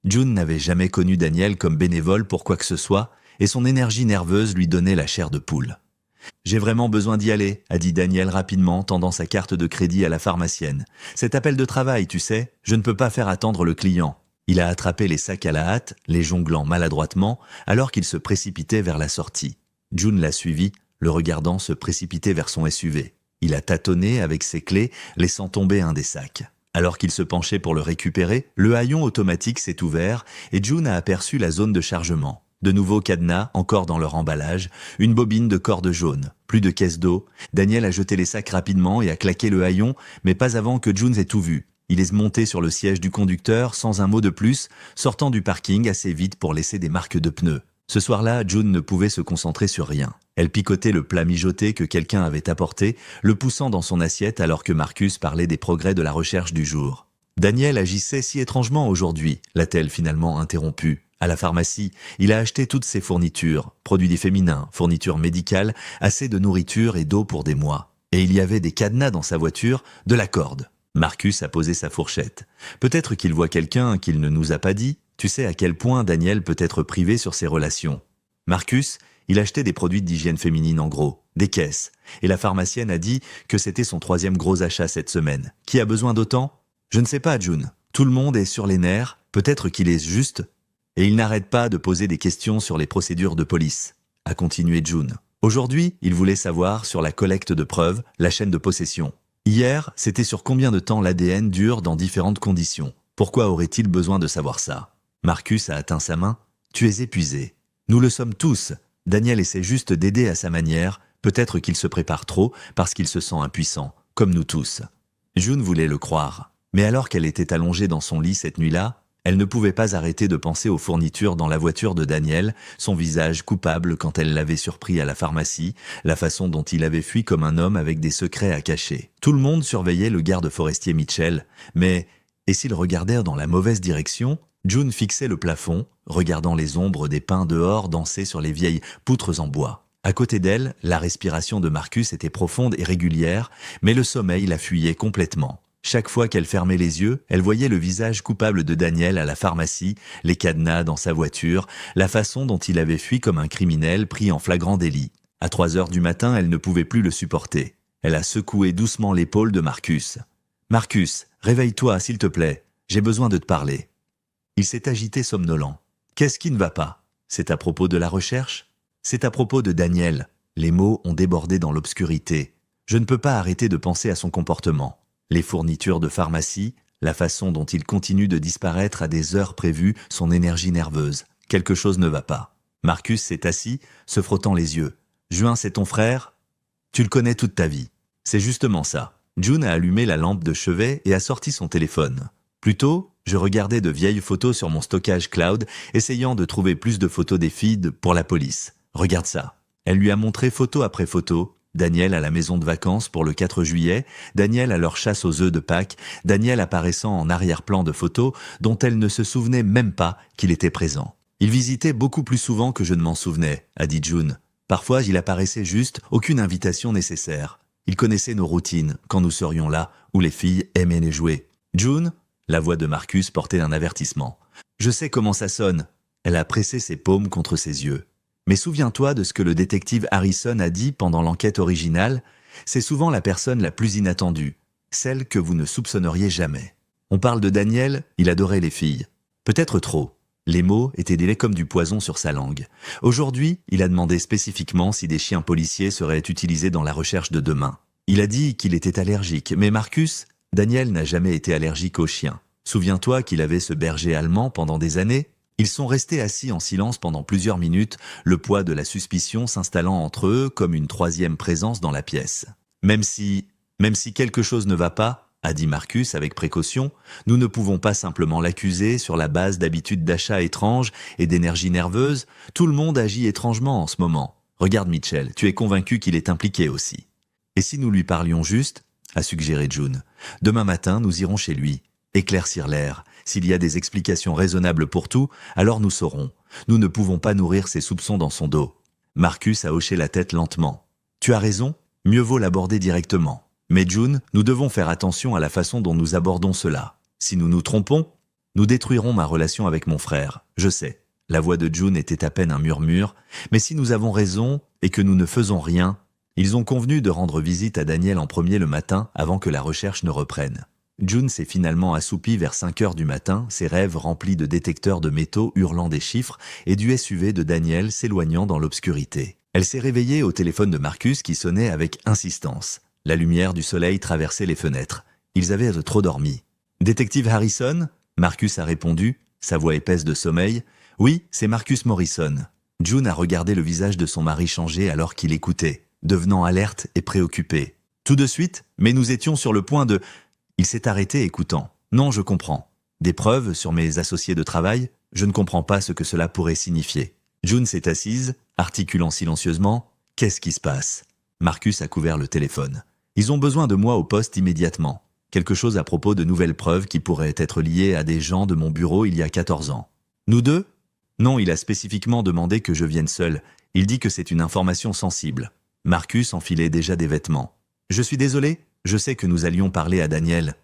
June n'avait jamais connu Daniel comme bénévole pour quoi que ce soit, et son énergie nerveuse lui donnait la chair de poule. « J'ai vraiment besoin d'y aller », a dit Daniel rapidement, tendant sa carte de crédit à la pharmacienne. « Cet appel de travail, tu sais, je ne peux pas faire attendre le client. » Il a attrapé les sacs à la hâte, les jonglant maladroitement, alors qu'il se précipitait vers la sortie. June l'a suivi, le regardant se précipiter vers son SUV. Il a tâtonné avec ses clés, laissant tomber un des sacs. Alors qu'il se penchait pour le récupérer, le haillon automatique s'est ouvert et June a aperçu la zone de chargement. De nouveaux cadenas, encore dans leur emballage, une bobine de corde jaune, plus de caisse d'eau. Daniel a jeté les sacs rapidement et a claqué le haillon, mais pas avant que June ait tout vu. Il est monté sur le siège du conducteur sans un mot de plus, sortant du parking assez vite pour laisser des marques de pneus. Ce soir-là, June ne pouvait se concentrer sur rien. Elle picotait le plat mijoté que quelqu'un avait apporté, le poussant dans son assiette alors que Marcus parlait des progrès de la recherche du jour. Daniel agissait si étrangement aujourd'hui, l'a-t-elle finalement interrompu. À la pharmacie, il a acheté toutes ses fournitures, produits féminins, fournitures médicales, assez de nourriture et d'eau pour des mois. Et il y avait des cadenas dans sa voiture, de la corde. Marcus a posé sa fourchette. Peut-être qu'il voit quelqu'un qu'il ne nous a pas dit. Tu sais à quel point Daniel peut être privé sur ses relations. Marcus, il achetait des produits d'hygiène féminine en gros, des caisses. Et la pharmacienne a dit que c'était son 3e gros achat cette semaine. Qui a besoin d'autant? Je ne sais pas, June. Tout le monde est sur les nerfs. Peut-être qu'il est juste. Et il n'arrête pas de poser des questions sur les procédures de police, a continué June. Aujourd'hui, il voulait savoir sur la collecte de preuves, la chaîne de possession. Hier, c'était sur combien de temps l'ADN dure dans différentes conditions. Pourquoi aurait-il besoin de savoir ça? Marcus a atteint sa main. Tu es épuisé. Nous le sommes tous. Daniel essaie juste d'aider à sa manière. Peut-être qu'il se prépare trop parce qu'il se sent impuissant, comme nous tous. June voulait le croire. Mais alors qu'elle était allongée dans son lit cette nuit-là, elle ne pouvait pas arrêter de penser aux fournitures dans la voiture de Daniel, son visage coupable quand elle l'avait surpris à la pharmacie, la façon dont il avait fui comme un homme avec des secrets à cacher. Tout le monde surveillait le garde forestier Mitchell, mais, et s'ils regardèrent dans la mauvaise direction, June fixait le plafond, regardant les ombres des pins dehors danser sur les vieilles poutres en bois. À côté d'elle, la respiration de Marcus était profonde et régulière, mais le sommeil la fuyait complètement. Chaque fois qu'elle fermait les yeux, elle voyait le visage coupable de Daniel à la pharmacie, les cadenas dans sa voiture, la façon dont il avait fui comme un criminel pris en flagrant délit. À 3 heures du matin, elle ne pouvait plus le supporter. Elle a secoué doucement l'épaule de Marcus. « Marcus, réveille-toi, s'il te plaît. J'ai besoin de te parler. » Il s'est agité somnolent. « Qu'est-ce qui ne va pas? C'est à propos de la recherche? C'est à propos de Daniel. » Les mots ont débordé dans l'obscurité. Je ne peux pas arrêter de penser à son comportement. Les fournitures de pharmacie, la façon dont il continue de disparaître à des heures prévues, son énergie nerveuse. Quelque chose ne va pas. Marcus s'est assis, se frottant les yeux. « Juin, c'est ton frère? Tu le connais toute ta vie. » C'est justement ça. June a allumé la lampe de chevet et a sorti son téléphone. Plus tôt, je regardais de vieilles photos sur mon stockage cloud, essayant de trouver plus de photos des filles pour la police. Regarde ça. Elle lui a montré photo après photo. Daniel à la maison de vacances pour le 4 juillet, Daniel à leur chasse aux œufs de Pâques, Daniel apparaissant en arrière-plan de photos dont elle ne se souvenait même pas qu'il était présent. Il visitait beaucoup plus souvent que je ne m'en souvenais, a dit June. Parfois, il apparaissait juste, aucune invitation nécessaire. Il connaissait nos routines, quand nous serions là, où les filles aimaient les jouer. June, la voix de Marcus portait un avertissement. Je sais comment ça sonne. Elle a pressé ses paumes contre ses yeux. Mais souviens-toi de ce que le détective Harrison a dit pendant l'enquête originale, c'est souvent la personne la plus inattendue, celle que vous ne soupçonneriez jamais. On parle de Daniel, il adorait les filles. Peut-être trop. Les mots étaient délais comme du poison sur sa langue. Aujourd'hui, il a demandé spécifiquement si des chiens policiers seraient utilisés dans la recherche de demain. Il a dit qu'il était allergique, mais Marcus, Daniel n'a jamais été allergique aux chiens. Souviens-toi qu'il avait ce berger allemand pendant des années? Ils sont restés assis en silence pendant plusieurs minutes, le poids de la suspicion s'installant entre eux comme une 3e présence dans la pièce. Même si quelque chose ne va pas, a dit Marcus avec précaution, nous ne pouvons pas simplement l'accuser sur la base d'habitudes d'achat étranges et d'énergie nerveuse. Tout le monde agit étrangement en ce moment. Regarde Mitchell, tu es convaincu qu'il est impliqué aussi. Et si nous lui parlions juste, a suggéré June. Demain matin, nous irons chez lui. Éclaircir l'air. S'il y a des explications raisonnables pour tout, alors nous saurons. Nous ne pouvons pas nourrir ses soupçons dans son dos. Marcus a hoché la tête lentement. Tu as raison, mieux vaut l'aborder directement. Mais June, nous devons faire attention à la façon dont nous abordons cela. Si nous nous trompons, nous détruirons ma relation avec mon frère. Je sais. La voix de June était à peine un murmure. Mais si nous avons raison et que nous ne faisons rien, ils ont convenu de rendre visite à Daniel en premier le matin avant que la recherche ne reprenne. June s'est finalement assoupie vers 5 heures du matin, ses rêves remplis de détecteurs de métaux hurlant des chiffres et du SUV de Daniel s'éloignant dans l'obscurité. Elle s'est réveillée au téléphone de Marcus qui sonnait avec insistance. La lumière du soleil traversait les fenêtres. Ils avaient trop dormi. « Détective Harrison ?» Marcus a répondu, sa voix épaisse de sommeil. « Oui, c'est Marcus Morrison. » June a regardé le visage de son mari changer alors qu'il écoutait, devenant alerte et préoccupé. « Tout de suite, mais nous étions sur le point de... » Il s'est arrêté écoutant. « Non, je comprends. Des preuves sur mes associés de travail? Je ne comprends pas ce que cela pourrait signifier. » June s'est assise, articulant silencieusement. « Qu'est-ce qui se passe ?» Marcus a couvert le téléphone. « Ils ont besoin de moi au poste immédiatement. Quelque chose à propos de nouvelles preuves qui pourraient être liées à des gens de mon bureau il y a 14 ans. »« Nous deux ?» ?»« Non, il a spécifiquement demandé que je vienne seul. Il dit que c'est une information sensible. » Marcus enfilait déjà des vêtements. Je suis désolé, je sais que nous allions parler à Daniel.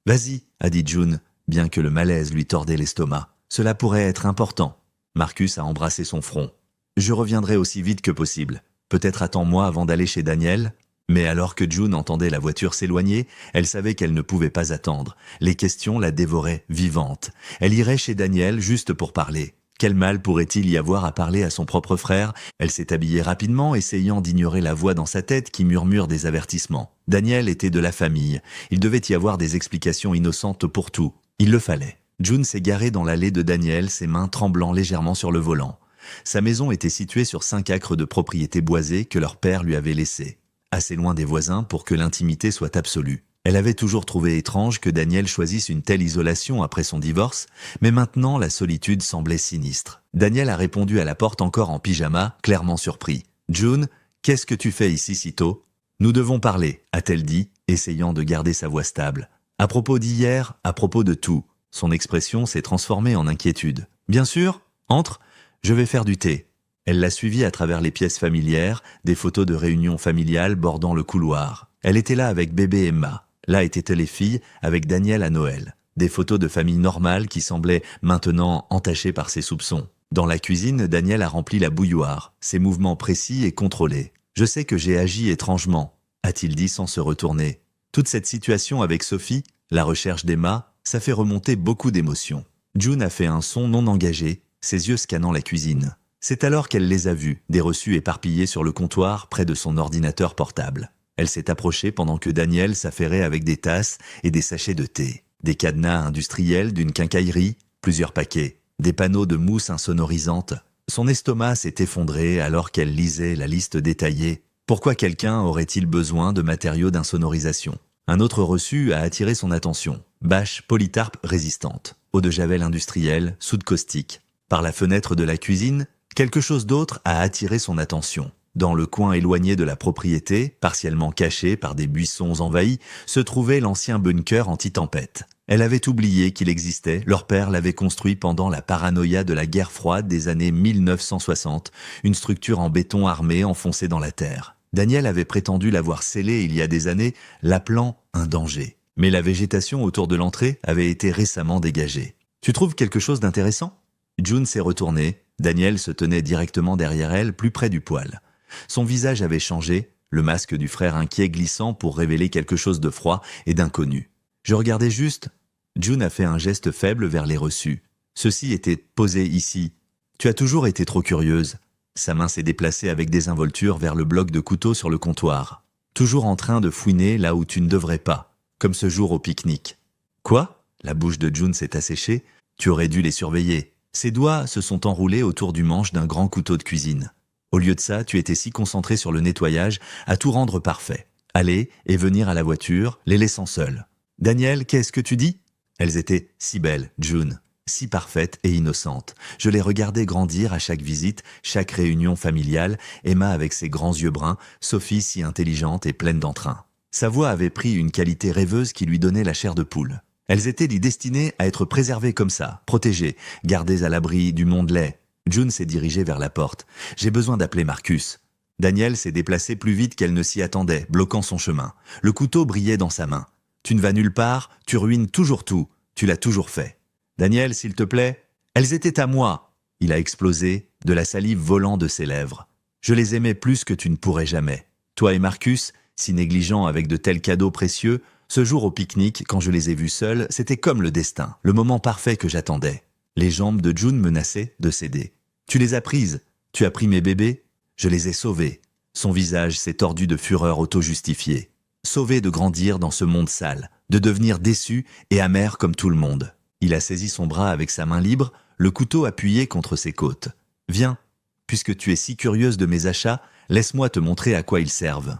Vas-y, a dit June, bien que le malaise lui tordait l'estomac. Cela pourrait être important. Marcus a embrassé son front. Je reviendrai aussi vite que possible. Peut-être attends-moi avant d'aller chez Daniel. Mais alors que June entendait la voiture s'éloigner, elle savait qu'elle ne pouvait pas attendre. Les questions la dévoraient vivante. Elle irait chez Daniel juste pour parler. Quel mal pourrait-il y avoir à parler à son propre frère? Elle s'est habillée rapidement, essayant d'ignorer la voix dans sa tête qui murmure des avertissements. Daniel était de la famille. Il devait y avoir des explications innocentes pour tout. Il le fallait. June s'est garée dans l'allée de Daniel, ses mains tremblant légèrement sur le volant. Sa maison était située sur 5 acres de propriété boisée que leur père lui avait laissée, assez loin des voisins pour que l'intimité soit absolue. Elle avait toujours trouvé étrange que Daniel choisisse une telle isolation après son divorce, mais maintenant la solitude semblait sinistre. Daniel a répondu à la porte encore en pyjama, clairement surpris. « June, qu'est-ce que tu fais ici si tôt ?»« Nous devons parler », a-t-elle dit, essayant de garder sa voix stable. « À propos d'hier, à propos de tout. » Son expression s'est transformée en inquiétude. « Bien sûr, entre, je vais faire du thé. » Elle l'a suivi à travers les pièces familières, des photos de réunions familiales bordant le couloir. Elle était là avec bébé Emma. Là étaient les filles avec Daniel à Noël. Des photos de famille normale qui semblaient maintenant entachées par ses soupçons. Dans la cuisine, Daniel a rempli la bouilloire, ses mouvements précis et contrôlés. « Je sais que j'ai agi étrangement », a-t-il dit sans se retourner. Toute cette situation avec Sophie, la recherche d'Emma, ça fait remonter beaucoup d'émotions. June a fait un son non engagé, ses yeux scannant la cuisine. C'est alors qu'elle les a vus, des reçus éparpillés sur le comptoir près de son ordinateur portable. Elle s'est approchée pendant que Daniel s'affairait avec des tasses et des sachets de thé, des cadenas industriels d'une quincaillerie, plusieurs paquets, des panneaux de mousse insonorisante. Son estomac s'est effondré alors qu'elle lisait la liste détaillée. Pourquoi quelqu'un aurait-il besoin de matériaux d'insonorisation? Un autre reçu a attiré son attention. Bâche polytarpe résistante, eau de javel industrielle, soude caustique. Par la fenêtre de la cuisine, quelque chose d'autre a attiré son attention. Dans le coin éloigné de la propriété, partiellement caché par des buissons envahis, se trouvait l'ancien bunker anti-tempête. Elle avait oublié qu'il existait, leur père l'avait construit pendant la paranoïa de la guerre froide des années 1960, une structure en béton armé enfoncée dans la terre. Daniel avait prétendu l'avoir scellée il y a des années, l'appelant un danger. Mais la végétation autour de l'entrée avait été récemment dégagée. « Tu trouves quelque chose d'intéressant ?» June s'est retournée. Daniel se tenait directement derrière elle, plus près du poêle. Son visage avait changé, le masque du frère inquiet glissant pour révéler quelque chose de froid et d'inconnu. Je regardais juste. June a fait un geste faible vers les reçus. Ceux-ci étaient posés ici. Tu as toujours été trop curieuse. Sa main s'est déplacée avec désinvolture vers le bloc de couteau sur le comptoir. Toujours en train de fouiner là où tu ne devrais pas, comme ce jour au pique-nique. Quoi? La bouche de June s'est asséchée. Tu aurais dû les surveiller. Ses doigts se sont enroulés autour du manche d'un grand couteau de cuisine. Au lieu de ça, tu étais si concentré sur le nettoyage, à tout rendre parfait. Aller et venir à la voiture, les laissant seuls. « Daniel, qu'est-ce que tu dis ?» Elles étaient si belles, June, si parfaites et innocentes. Je les regardais grandir à chaque visite, chaque réunion familiale, Emma avec ses grands yeux bruns, Sophie si intelligente et pleine d'entrain. Sa voix avait pris une qualité rêveuse qui lui donnait la chair de poule. Elles étaient destinées à être préservées comme ça, protégées, gardées à l'abri du monde laid. June s'est dirigée vers la porte. « J'ai besoin d'appeler Marcus. » Daniel s'est déplacé plus vite qu'elle ne s'y attendait, bloquant son chemin. Le couteau brillait dans sa main. « Tu ne vas nulle part, tu ruines toujours tout. Tu l'as toujours fait. »« Daniel, s'il te plaît. »« Elles étaient à moi. » Il a explosé, de la salive volant de ses lèvres. « Je les aimais plus que tu ne pourrais jamais. Toi et Marcus, si négligents avec de tels cadeaux précieux, ce jour au pique-nique, quand je les ai vus seuls, c'était comme le destin, le moment parfait que j'attendais. » Les jambes de June menaçaient de céder. « Tu les as prises. Tu as pris mes bébés. Je les ai sauvés. » Son visage s'est tordu de fureur auto-justifiée. Sauvés de grandir dans ce monde sale, de devenir déçus et amers comme tout le monde. Il a saisi son bras avec sa main libre, le couteau appuyé contre ses côtes. « Viens, puisque tu es si curieuse de mes achats, laisse-moi te montrer à quoi ils servent. »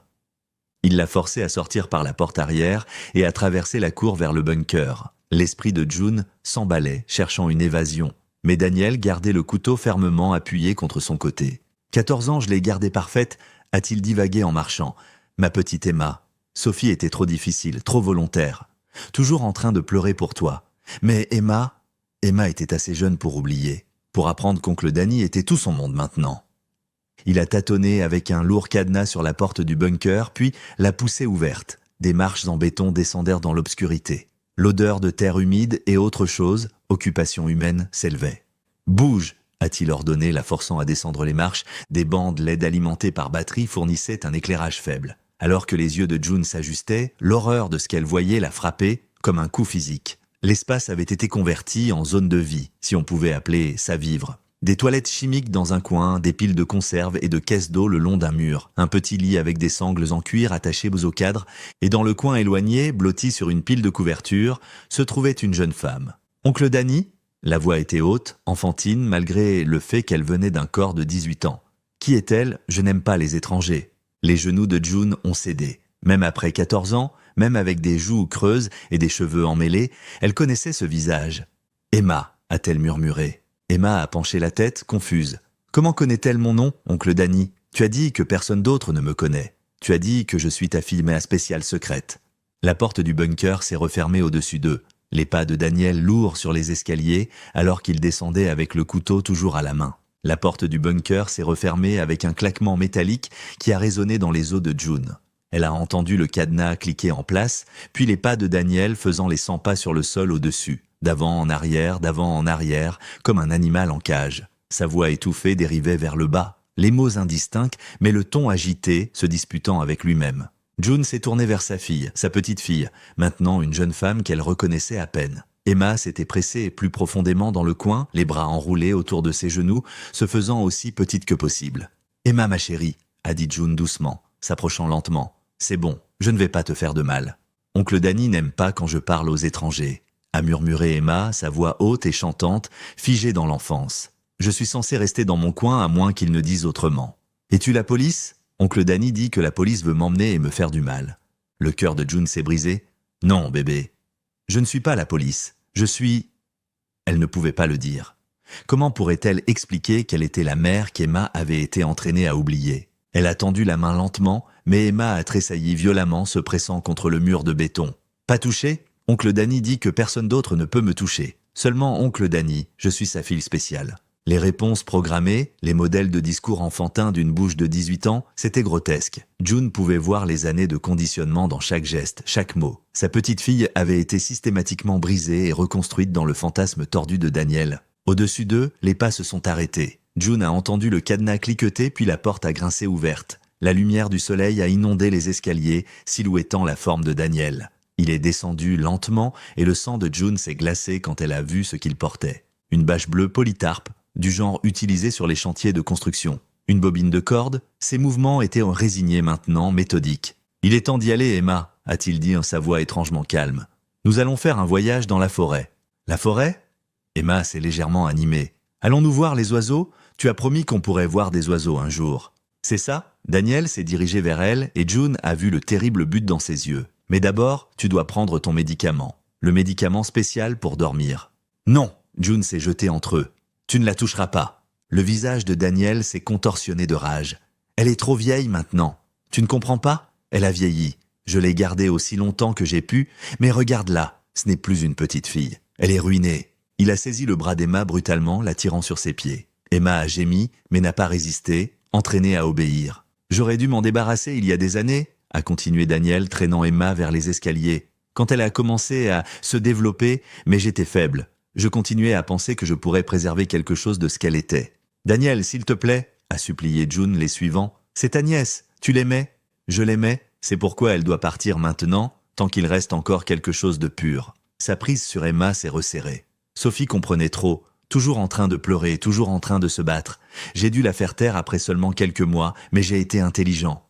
Il l'a forcé à sortir par la porte arrière et à traverser la cour vers le bunker. L'esprit de June s'emballait, cherchant une évasion. Mais Daniel gardait le couteau fermement appuyé contre son côté. « 14 ans, je l'ai gardée parfaite », a-t-il divagué en marchant. « Ma petite Emma. Sophie était trop difficile, trop volontaire. Toujours en train de pleurer pour toi. Mais Emma était assez jeune pour oublier, pour apprendre qu'oncle Danny était tout son monde maintenant. » Il a tâtonné avec un lourd cadenas sur la porte du bunker, puis l'a poussée ouverte. Des marches en béton descendèrent dans l'obscurité. L'odeur de terre humide et autre chose, occupation humaine, s'élevait. « Bouge !» a-t-il ordonné, la forçant à descendre les marches. Des bandes LED alimentées par batterie fournissaient un éclairage faible. Alors que les yeux de June s'ajustaient, l'horreur de ce qu'elle voyait la frappait comme un coup physique. L'espace avait été converti en zone de vie, si on pouvait appeler ça vivre. Des toilettes chimiques dans un coin, des piles de conserves et de caisses d'eau le long d'un mur, un petit lit avec des sangles en cuir attachées au cadre, et dans le coin éloigné, blotti sur une pile de couverture, se trouvait une jeune femme. Oncle Danny? La voix était haute, enfantine, malgré le fait qu'elle venait d'un corps de 18 ans. Qui est-elle? Je n'aime pas les étrangers. Les genoux de June ont cédé. Même après 14 ans, même avec des joues creuses et des cheveux emmêlés, elle connaissait ce visage. « Emma », a-t-elle murmuré. Emma a penché la tête, confuse. « Comment connaît-elle mon nom, oncle Danny? Tu as dit que personne d'autre ne me connaît. Tu as dit que je suis ta fille mais spéciale secrète. » La porte du bunker s'est refermée au-dessus d'eux. Les pas de Daniel lourds sur les escaliers, alors qu'il descendait avec le couteau toujours à la main. La porte du bunker s'est refermée avec un claquement métallique qui a résonné dans les os de June. Elle a entendu le cadenas cliquer en place, puis les pas de Daniel faisant les 100 pas sur le sol au-dessus, d'avant en arrière, comme un animal en cage. Sa voix étouffée dérivait vers le bas, les mots indistincts, mais le ton agité, se disputant avec lui-même. June s'est tournée vers sa fille, sa petite fille, maintenant une jeune femme qu'elle reconnaissait à peine. Emma s'était pressée plus profondément dans le coin, les bras enroulés autour de ses genoux, se faisant aussi petite que possible. « Emma, ma chérie », a dit June doucement, s'approchant lentement. « C'est bon, je ne vais pas te faire de mal. Oncle Danny n'aime pas quand je parle aux étrangers. » a murmuré Emma, sa voix haute et chantante, figée dans l'enfance. « Je suis censée rester dans mon coin à moins qu'il ne dise autrement. »« Es-tu la police ?» Oncle Danny dit que la police veut m'emmener et me faire du mal. Le cœur de June s'est brisé. « Non, bébé. Je ne suis pas la police. Je suis... » Elle ne pouvait pas le dire. Comment pourrait-elle expliquer qu'elle était la mère qu'Emma avait été entraînée à oublier? Elle a tendu la main lentement, mais Emma a tressailli violemment, se pressant contre le mur de béton. « Pas touché? Oncle Danny dit que personne d'autre ne peut me toucher. Seulement oncle Danny, je suis sa fille spéciale. » Les réponses programmées, les modèles de discours enfantins d'une bouche de 18 ans, c'était grotesque. June pouvait voir les années de conditionnement dans chaque geste, chaque mot. Sa petite fille avait été systématiquement brisée et reconstruite dans le fantasme tordu de Daniel. Au-dessus d'eux, les pas se sont arrêtés. June a entendu le cadenas cliqueter puis la porte a grincé ouverte. La lumière du soleil a inondé les escaliers, silhouettant la forme de Daniel. Il est descendu lentement et le sang de June s'est glacé quand elle a vu ce qu'il portait. Une bâche bleue polytarpe, du genre utilisé sur les chantiers de construction. Une bobine de corde, ses mouvements étaient résignés maintenant, méthodiques. « Il est temps d'y aller, Emma », a-t-il dit en sa voix étrangement calme. « Nous allons faire un voyage dans la forêt. »« La forêt ?» Emma s'est légèrement animée. « Allons-nous voir les oiseaux? Tu as promis qu'on pourrait voir des oiseaux un jour. »« C'est ça ?» Daniel s'est dirigé vers elle et June a vu le terrible but dans ses yeux. « Mais d'abord, tu dois prendre ton médicament. Le médicament spécial pour dormir. »« Non !» June s'est jetée entre eux. « Tu ne la toucheras pas. » Le visage de Daniel s'est contorsionné de rage. « Elle est trop vieille maintenant. Tu ne comprends pas? Elle a vieilli. Je l'ai gardée aussi longtemps que j'ai pu, mais regarde-la, ce n'est plus une petite fille. Elle est ruinée. » Il a saisi le bras d'Emma brutalement, la tirant sur ses pieds. Emma a gémi, mais n'a pas résisté, entraînée à obéir. « J'aurais dû m'en débarrasser il y a des années, » a continué Daniel, traînant Emma vers les escaliers. « Quand elle a commencé à se développer, mais j'étais faible. Je continuais à penser que je pourrais préserver quelque chose de ce qu'elle était. « Daniel, s'il te plaît, » a supplié June les suivants. « C'est ta nièce. Tu l'aimais? Je l'aimais. C'est pourquoi elle doit partir maintenant, tant qu'il reste encore quelque chose de pur. » Sa prise sur Emma s'est resserrée. Sophie comprenait trop, toujours en train de pleurer, toujours en train de se battre. J'ai dû la faire taire après seulement quelques mois, mais j'ai été intelligent.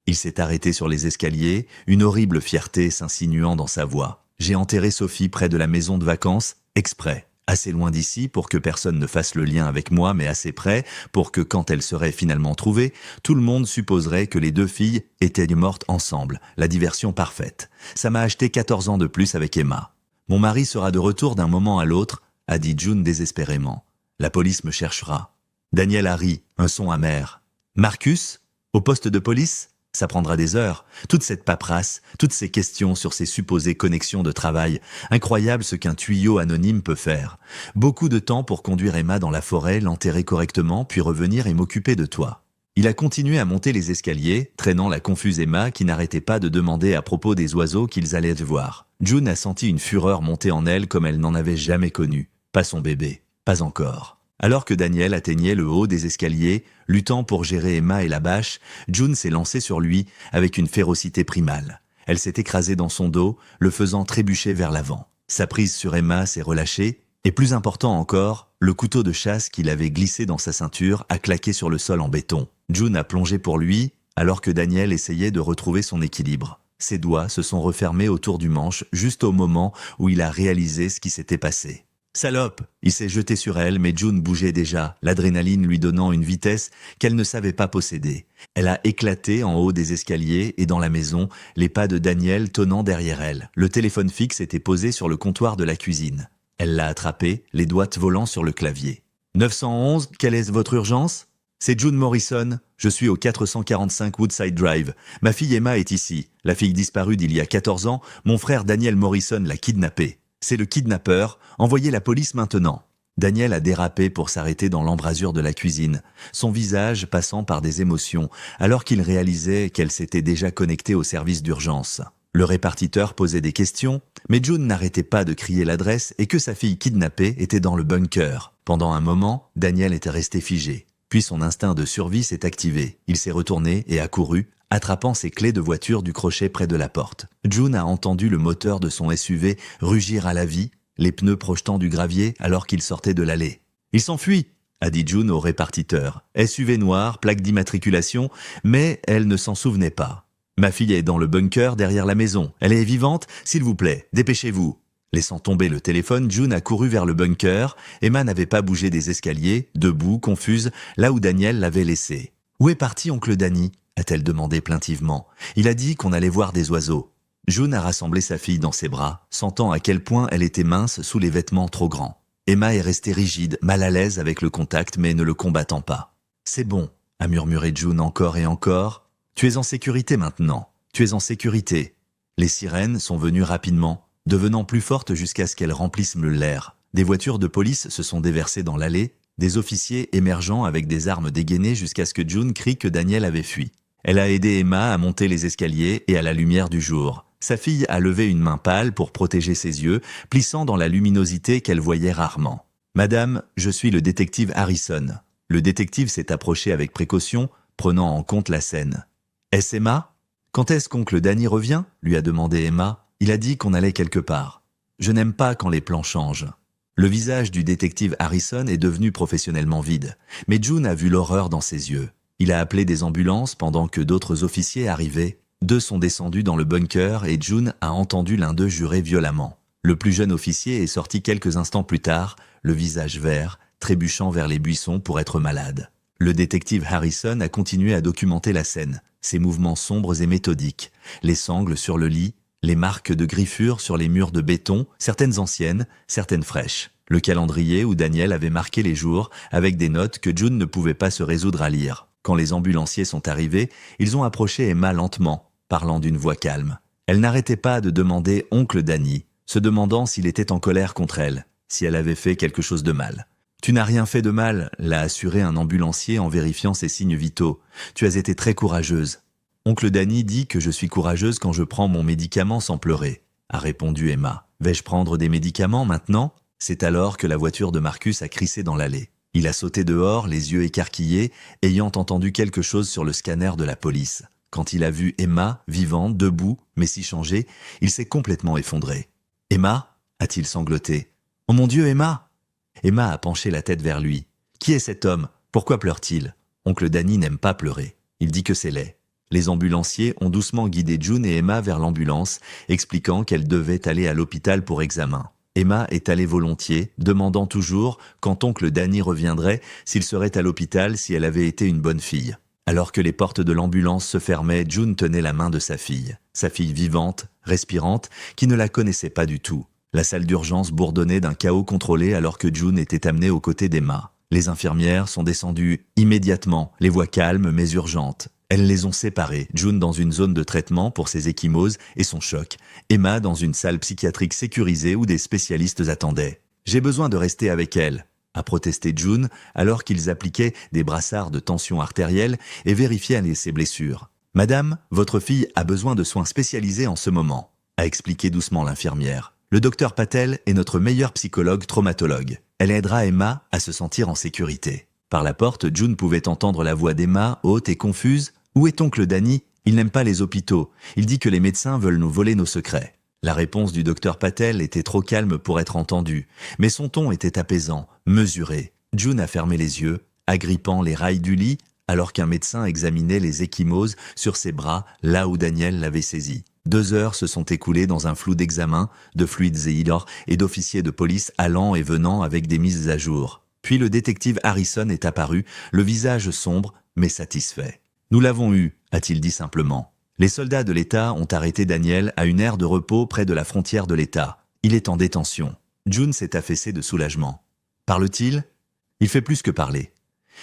Il s'est arrêté sur les escaliers, une horrible fierté s'insinuant dans sa voix. J'ai enterré Sophie près de la maison de vacances, exprès, assez loin d'ici pour que personne ne fasse le lien avec moi, mais assez près pour que quand elle serait finalement trouvée, tout le monde supposerait que les deux filles étaient mortes ensemble, la diversion parfaite. Ça m'a acheté 14 ans de plus avec Emma. Mon mari sera de retour d'un moment à l'autre, a dit June désespérément. La police me cherchera. Daniel a ri, un son amer. Marcus? Au poste de police? Ça prendra des heures. Toute cette paperasse, toutes ces questions sur ces supposées connexions de travail. Incroyable ce qu'un tuyau anonyme peut faire. Beaucoup de temps pour conduire Emma dans la forêt, l'enterrer correctement, puis revenir et m'occuper de toi. Il a continué à monter les escaliers, traînant la confuse Emma qui n'arrêtait pas de demander à propos des oiseaux qu'ils allaient voir. June a senti une fureur monter en elle comme elle n'en avait jamais connu. Pas son bébé, pas encore. Alors que Daniel atteignait le haut des escaliers, luttant pour gérer Emma et la bâche, June s'est lancée sur lui avec une férocité primale. Elle s'est écrasée dans son dos, le faisant trébucher vers l'avant. Sa prise sur Emma s'est relâchée, et plus important encore, le couteau de chasse qu'il avait glissé dans sa ceinture a claqué sur le sol en béton. June a plongé pour lui, alors que Daniel essayait de retrouver son équilibre. Ses doigts se sont refermés autour du manche juste au moment où il a réalisé ce qui s'était passé. Salope! Il s'est jeté sur elle, mais June bougeait déjà, l'adrénaline lui donnant une vitesse qu'elle ne savait pas posséder. Elle a éclaté en haut des escaliers et dans la maison, les pas de Daniel tonnant derrière elle. Le téléphone fixe était posé sur le comptoir de la cuisine. Elle l'a attrapé, les doigts volant sur le clavier. 911, quelle est votre urgence? C'est June Morrison. Je suis au 445 Woodside Drive. Ma fille Emma est ici. La fille disparue d'il y a 14 ans, mon frère Daniel Morrison l'a kidnappée. C'est le kidnappeur. Envoyez la police maintenant. Daniel a dérapé pour s'arrêter dans l'embrasure de la cuisine, son visage passant par des émotions, alors qu'il réalisait qu'elle s'était déjà connectée au service d'urgence. Le répartiteur posait des questions, mais June n'arrêtait pas de crier l'adresse et que sa fille kidnappée était dans le bunker. Pendant un moment, Daniel était resté figé. Puis son instinct de survie s'est activé. Il s'est retourné et a couru, attrapant ses clés de voiture du crochet près de la porte. June a entendu le moteur de son SUV rugir à la vie, les pneus projetant du gravier alors qu'il sortait de l'allée. « Il s'enfuit !» a dit June au répartiteur. SUV noir, plaque d'immatriculation, mais elle ne s'en souvenait pas. Ma fille est dans le bunker derrière la maison. Elle est vivante? S'il vous plaît, dépêchez-vous. Laissant tomber le téléphone, June a couru vers le bunker. Emma n'avait pas bougé des escaliers, debout, confuse, là où Daniel l'avait laissée. Où est parti oncle Danny? A-t-elle demandé plaintivement. Il a dit qu'on allait voir des oiseaux. June a rassemblé sa fille dans ses bras, sentant à quel point elle était mince sous les vêtements trop grands. Emma est restée rigide, mal à l'aise avec le contact, mais ne le combattant pas. C'est bon, a murmuré June encore et encore. Tu es en sécurité maintenant. Tu es en sécurité. Les sirènes sont venues rapidement, devenant plus fortes jusqu'à ce qu'elles remplissent l'air. Des voitures de police se sont déversées dans l'allée, des officiers émergeant avec des armes dégainées jusqu'à ce que June crie que Daniel avait fui. Elle a aidé Emma à monter les escaliers et à la lumière du jour. Sa fille a levé une main pâle pour protéger ses yeux, plissant dans la luminosité qu'elle voyait rarement. « Madame, je suis le détective Harrison. » Le détective s'est approché avec précaution, prenant en compte la scène. « Est-ce Emma? Quand est-ce qu'oncle Danny revient ?» lui a demandé Emma. « Il a dit qu'on allait quelque part. Je n'aime pas quand les plans changent. » Le visage du détective Harrison est devenu professionnellement vide, mais June a vu l'horreur dans ses yeux. Il a appelé des ambulances pendant que d'autres officiers arrivaient. 2 sont descendus dans le bunker et June a entendu l'un d'eux jurer violemment. Le plus jeune officier est sorti quelques instants plus tard, le visage vert, trébuchant vers les buissons pour être malade. Le détective Harrison a continué à documenter la scène, ses mouvements sombres et méthodiques, les sangles sur le lit, les marques de griffures sur les murs de béton, certaines anciennes, certaines fraîches. Le calendrier où Daniel avait marqué les jours avec des notes que June ne pouvait pas se résoudre à lire. Quand les ambulanciers sont arrivés, ils ont approché Emma lentement, parlant d'une voix calme. Elle n'arrêtait pas de demander « oncle Danny », se demandant s'il était en colère contre elle, si elle avait fait quelque chose de mal. « Tu n'as rien fait de mal », l'a assuré un ambulancier en vérifiant ses signes vitaux. « Tu as été très courageuse. » « Oncle Danny dit que je suis courageuse quand je prends mon médicament sans pleurer, » a répondu Emma. « Vais-je prendre des médicaments maintenant ?» C'est alors que la voiture de Marcus a crissé dans l'allée. Il a sauté dehors, les yeux écarquillés, ayant entendu quelque chose sur le scanner de la police. Quand il a vu Emma, vivante, debout, mais si changée, il s'est complètement effondré. « Emma » a-t-il sangloté. « Oh mon Dieu, Emma !» Emma a penché la tête vers lui. « Qui est cet homme? Pourquoi pleure-t-il » Oncle Danny n'aime pas pleurer. Il dit que c'est laid. Les ambulanciers ont doucement guidé June et Emma vers l'ambulance, expliquant qu'elles devaient aller à l'hôpital pour examen. Emma est allée volontiers, demandant toujours, quand oncle Danny reviendrait, s'il serait à l'hôpital si elle avait été une bonne fille. Alors que les portes de l'ambulance se fermaient, June tenait la main de sa fille vivante, respirante, qui ne la connaissait pas du tout. La salle d'urgence bourdonnait d'un chaos contrôlé alors que June était amenée aux côtés d'Emma. Les infirmières sont descendues immédiatement, les voix calmes mais urgentes. Elles les ont séparées, June dans une zone de traitement pour ses ecchymoses et son choc, Emma dans une salle psychiatrique sécurisée où des spécialistes attendaient. « J'ai besoin de rester avec elle », a protesté June alors qu'ils appliquaient des brassards de tension artérielle et vérifiaient ses blessures. « Madame, votre fille a besoin de soins spécialisés en ce moment », a expliqué doucement l'infirmière. « Le docteur Patel est notre meilleur psychologue traumatologue. Elle aidera Emma à se sentir en sécurité. » Par la porte, June pouvait entendre la voix d'Emma, haute et confuse. « Où est oncle Danny ? Il n'aime pas les hôpitaux. Il dit que les médecins veulent nous voler nos secrets. » La réponse du docteur Patel était trop calme pour être entendue, mais son ton était apaisant, mesuré. June a fermé les yeux, agrippant les rails du lit, alors qu'un médecin examinait les ecchymoses sur ses bras, là où Daniel l'avait saisi. 2 heures se sont écoulées dans un flou d'examen, de fluides et d'officiers de police allant et venant avec des mises à jour. Puis le détective Harrison est apparu, le visage sombre, mais satisfait. « Nous l'avons eu », a-t-il dit simplement. Les soldats de l'État ont arrêté Daniel à une aire de repos près de la frontière de l'État. Il est en détention. June s'est affaissée de soulagement. Parle-t-il ? Il fait plus que parler.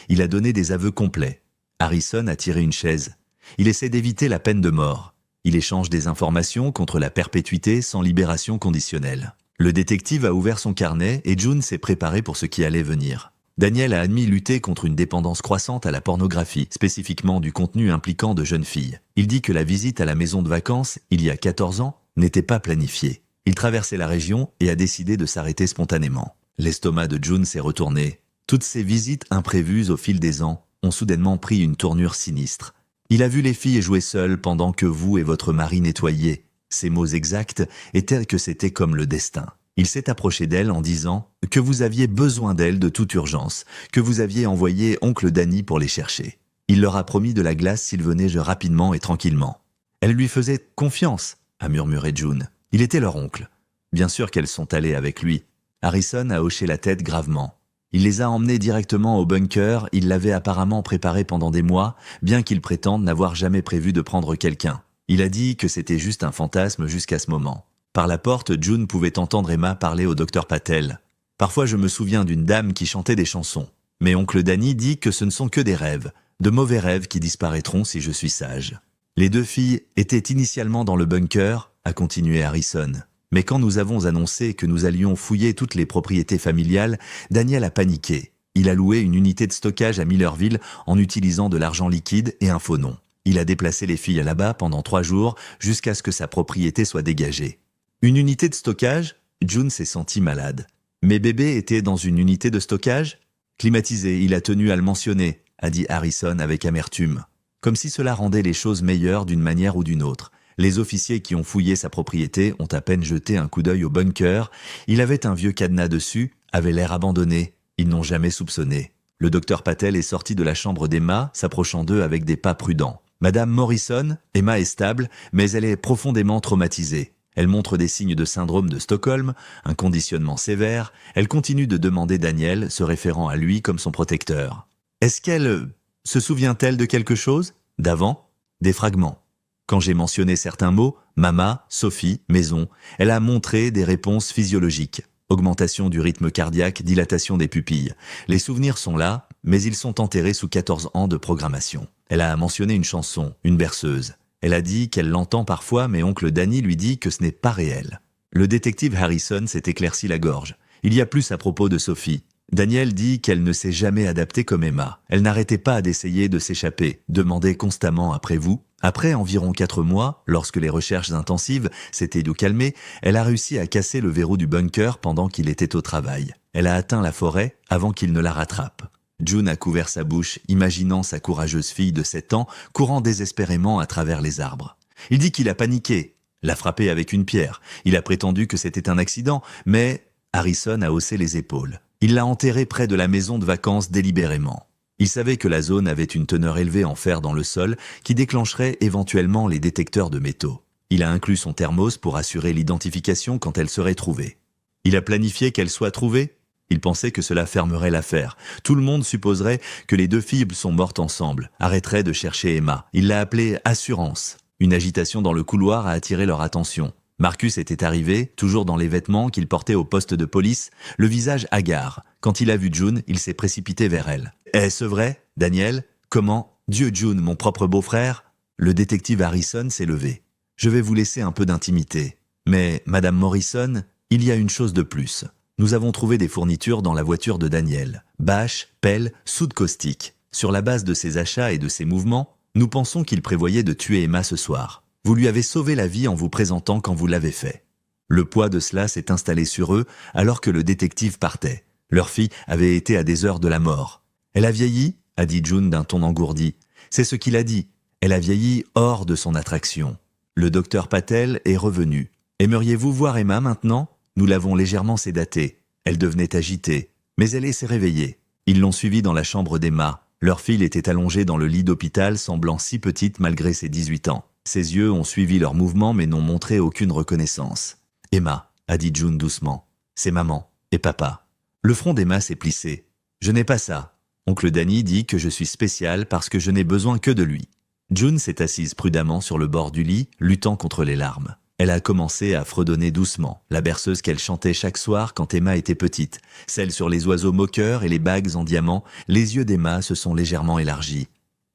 Il a donné des aveux complets. Harrison a tiré une chaise. Il essaie d'éviter la peine de mort. Il échange des informations contre la perpétuité sans libération conditionnelle. Le détective a ouvert son carnet et June s'est préparée pour ce qui allait venir. Daniel a admis lutter contre une dépendance croissante à la pornographie, spécifiquement du contenu impliquant de jeunes filles. Il dit que la visite à la maison de vacances, il y a 14 ans, n'était pas planifiée. Il traversait la région et a décidé de s'arrêter spontanément. L'estomac de June s'est retourné. Toutes ces visites imprévues au fil des ans ont soudainement pris une tournure sinistre. Il a vu les filles jouer seules pendant que vous et votre mari nettoyiez. Ses mots exacts étaient que c'était comme le destin. Il s'est approché d'elle en disant que vous aviez besoin d'elle de toute urgence, que vous aviez envoyé oncle Danny pour les chercher. Il leur a promis de la glace s'ils venaient rapidement et tranquillement. Elle lui faisait confiance, a murmuré June. Il était leur oncle. Bien sûr qu'elles sont allées avec lui. Harrison a hoché la tête gravement. Il les a emmenées directement au bunker, il l'avait apparemment préparé pendant des mois, bien qu'il prétende n'avoir jamais prévu de prendre quelqu'un. Il a dit que c'était juste un fantasme jusqu'à ce moment. Par la porte, June pouvait entendre Emma parler au docteur Patel. « Parfois je me souviens d'une dame qui chantait des chansons. Mais oncle Danny dit que ce ne sont que des rêves, de mauvais rêves qui disparaîtront si je suis sage. » Les 2 filles étaient initialement dans le bunker, a continué Harrison. Mais quand nous avons annoncé que nous allions fouiller toutes les propriétés familiales, Daniel a paniqué. Il a loué une unité de stockage à Millerville en utilisant de l'argent liquide et un faux nom. Il a déplacé les filles là-bas pendant 3 jours jusqu'à ce que sa propriété soit dégagée. Une unité de stockage ? June s'est sentie malade. Mes bébés étaient dans une unité de stockage ? Climatisée, il a tenu à le mentionner, a dit Harrison avec amertume. Comme si cela rendait les choses meilleures d'une manière ou d'une autre. Les officiers qui ont fouillé sa propriété ont à peine jeté un coup d'œil au bunker. Il avait un vieux cadenas dessus, avait l'air abandonné. Ils n'ont jamais soupçonné. Le docteur Patel est sorti de la chambre d'Emma, s'approchant d'eux avec des pas prudents. Madame Morrison, Emma est stable, mais elle est profondément traumatisée. Elle montre des signes de syndrome de Stockholm, un conditionnement sévère. Elle continue de demander Daniel, se référant à lui comme son protecteur. Est-ce qu'elle se souvient-elle de quelque chose ? D'avant ? Des fragments. Quand j'ai mentionné certains mots, mama, Sophie, maison, elle a montré des réponses physiologiques. Augmentation du rythme cardiaque, dilatation des pupilles. Les souvenirs sont là, mais ils sont enterrés sous 14 ans de programmation. Elle a mentionné une chanson, une berceuse. Elle a dit qu'elle l'entend parfois, mais oncle Danny lui dit que ce n'est pas réel. Le détective Harrison s'est éclairci la gorge. Il y a plus à propos de Sophie. Daniel dit qu'elle ne s'est jamais adaptée comme Emma. Elle n'arrêtait pas d'essayer de s'échapper, demandait constamment après vous. Après environ 4 mois, lorsque les recherches intensives s'étaient calmées, elle a réussi à casser le verrou du bunker pendant qu'il était au travail. Elle a atteint la forêt avant qu'il ne la rattrape. June a couvert sa bouche, imaginant sa courageuse fille de 7 ans courant désespérément à travers les arbres. Il dit qu'il a paniqué, l'a frappée avec une pierre. Il a prétendu que c'était un accident, mais Harrison a haussé les épaules. Il l'a enterrée près de la maison de vacances délibérément. Il savait que la zone avait une teneur élevée en fer dans le sol qui déclencherait éventuellement les détecteurs de métaux. Il a inclus son thermos pour assurer l'identification quand elle serait trouvée. Il a planifié qu'elle soit trouvée. Il pensait que cela fermerait l'affaire. Tout le monde supposerait que les 2 filles sont mortes ensemble, arrêterait de chercher Emma. Il l'a appelée « assurance ». Une agitation dans le couloir a attiré leur attention. Marcus était arrivé, toujours dans les vêtements qu'il portait au poste de police, le visage hagard. Quand il a vu June, il s'est précipité vers elle. « Est-ce vrai, Daniel ? Comment ? Dieu, June, mon propre beau-frère ?» Le détective Harrison s'est levé. « Je vais vous laisser un peu d'intimité. Mais, Madame Morrison, il y a une chose de plus. Nous avons trouvé des fournitures dans la voiture de Daniel. Bâche, pelle, soude caustique. Sur la base de ses achats et de ses mouvements, nous pensons qu'il prévoyait de tuer Emma ce soir. Vous lui avez sauvé la vie en vous présentant quand vous l'avez fait. Le poids de cela s'est installé sur eux alors que le détective partait. Leur fille avait été à des heures de la mort. Elle a vieilli, a dit June d'un ton engourdi. C'est ce qu'il a dit. Elle a vieilli hors de son attraction. Le docteur Patel est revenu. Aimeriez-vous voir Emma maintenant ? Nous l'avons légèrement sédatée. Elle devenait agitée, mais elle s'est réveillée. Ils l'ont suivie dans la chambre d'Emma. Leur fille était allongée dans le lit d'hôpital, semblant si petite malgré ses 18 ans. Ses yeux ont suivi leurs mouvements mais n'ont montré aucune reconnaissance. « Emma », a dit June doucement, « c'est maman et papa. » Le front d'Emma s'est plissé. « Je n'ai pas ça. Oncle Danny dit que je suis spécial parce que je n'ai besoin que de lui. » June s'est assise prudemment sur le bord du lit, luttant contre les larmes. Elle a commencé à fredonner doucement, la berceuse qu'elle chantait chaque soir quand Emma était petite, celle sur les oiseaux moqueurs et les bagues en diamant. Les yeux d'Emma se sont légèrement élargis.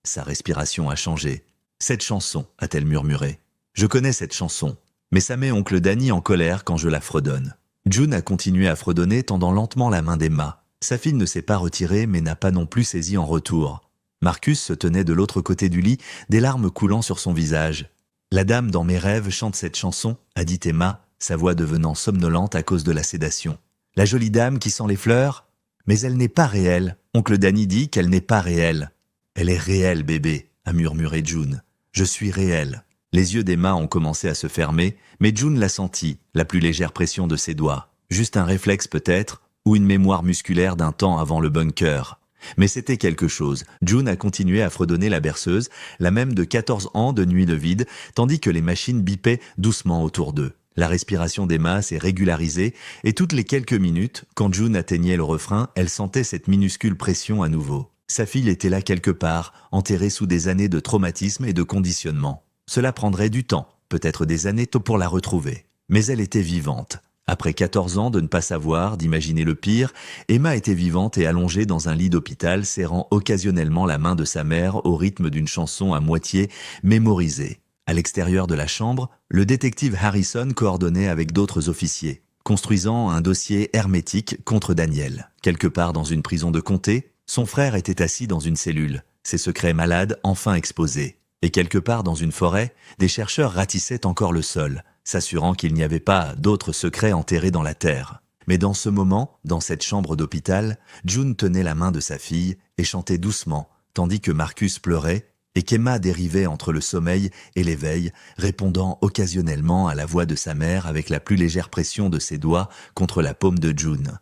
Sa respiration a changé. « Cette chanson », a-t-elle murmuré. « Je connais cette chanson, mais ça met oncle Danny en colère quand je la fredonne. » June a continué à fredonner, tendant lentement la main d'Emma. Sa fille ne s'est pas retirée, mais n'a pas non plus saisi en retour. Marcus se tenait de l'autre côté du lit, des larmes coulant sur son visage. « La dame dans mes rêves chante cette chanson », a dit Emma, sa voix devenant somnolente à cause de la sédation. « La jolie dame qui sent les fleurs ? Mais elle n'est pas réelle. Oncle Danny dit qu'elle n'est pas réelle. »« Elle est réelle, bébé », a murmuré June. « Je suis réelle. » Les yeux d'Emma ont commencé à se fermer, mais June l'a senti, la plus légère pression de ses doigts. Juste un réflexe peut-être, ou une mémoire musculaire d'un temps avant le bunker. Mais c'était quelque chose. June a continué à fredonner la berceuse, la même de 14 ans de nuit de vide, tandis que les machines bipaient doucement autour d'eux. La respiration d'Emma s'est régularisée, et toutes les quelques minutes, quand June atteignait le refrain, elle sentait cette minuscule pression à nouveau. Sa fille était là quelque part, enterrée sous des années de traumatisme et de conditionnement. Cela prendrait du temps, peut-être des années pour la retrouver. Mais elle était vivante. Après 14 ans de ne pas savoir, d'imaginer le pire, Emma était vivante et allongée dans un lit d'hôpital, serrant occasionnellement la main de sa mère au rythme d'une chanson à moitié mémorisée. À l'extérieur de la chambre, le détective Harrison coordonnait avec d'autres officiers, construisant un dossier hermétique contre Daniel. Quelque part dans une prison de comté, son frère était assis dans une cellule, ses secrets malades enfin exposés. Et quelque part dans une forêt, des chercheurs ratissaient encore le sol, s'assurant qu'il n'y avait pas d'autres secrets enterrés dans la terre. Mais dans ce moment, dans cette chambre d'hôpital, June tenait la main de sa fille et chantait doucement, tandis que Marcus pleurait et qu'Emma dérivait entre le sommeil et l'éveil, répondant occasionnellement à la voix de sa mère avec la plus légère pression de ses doigts contre la paume de June.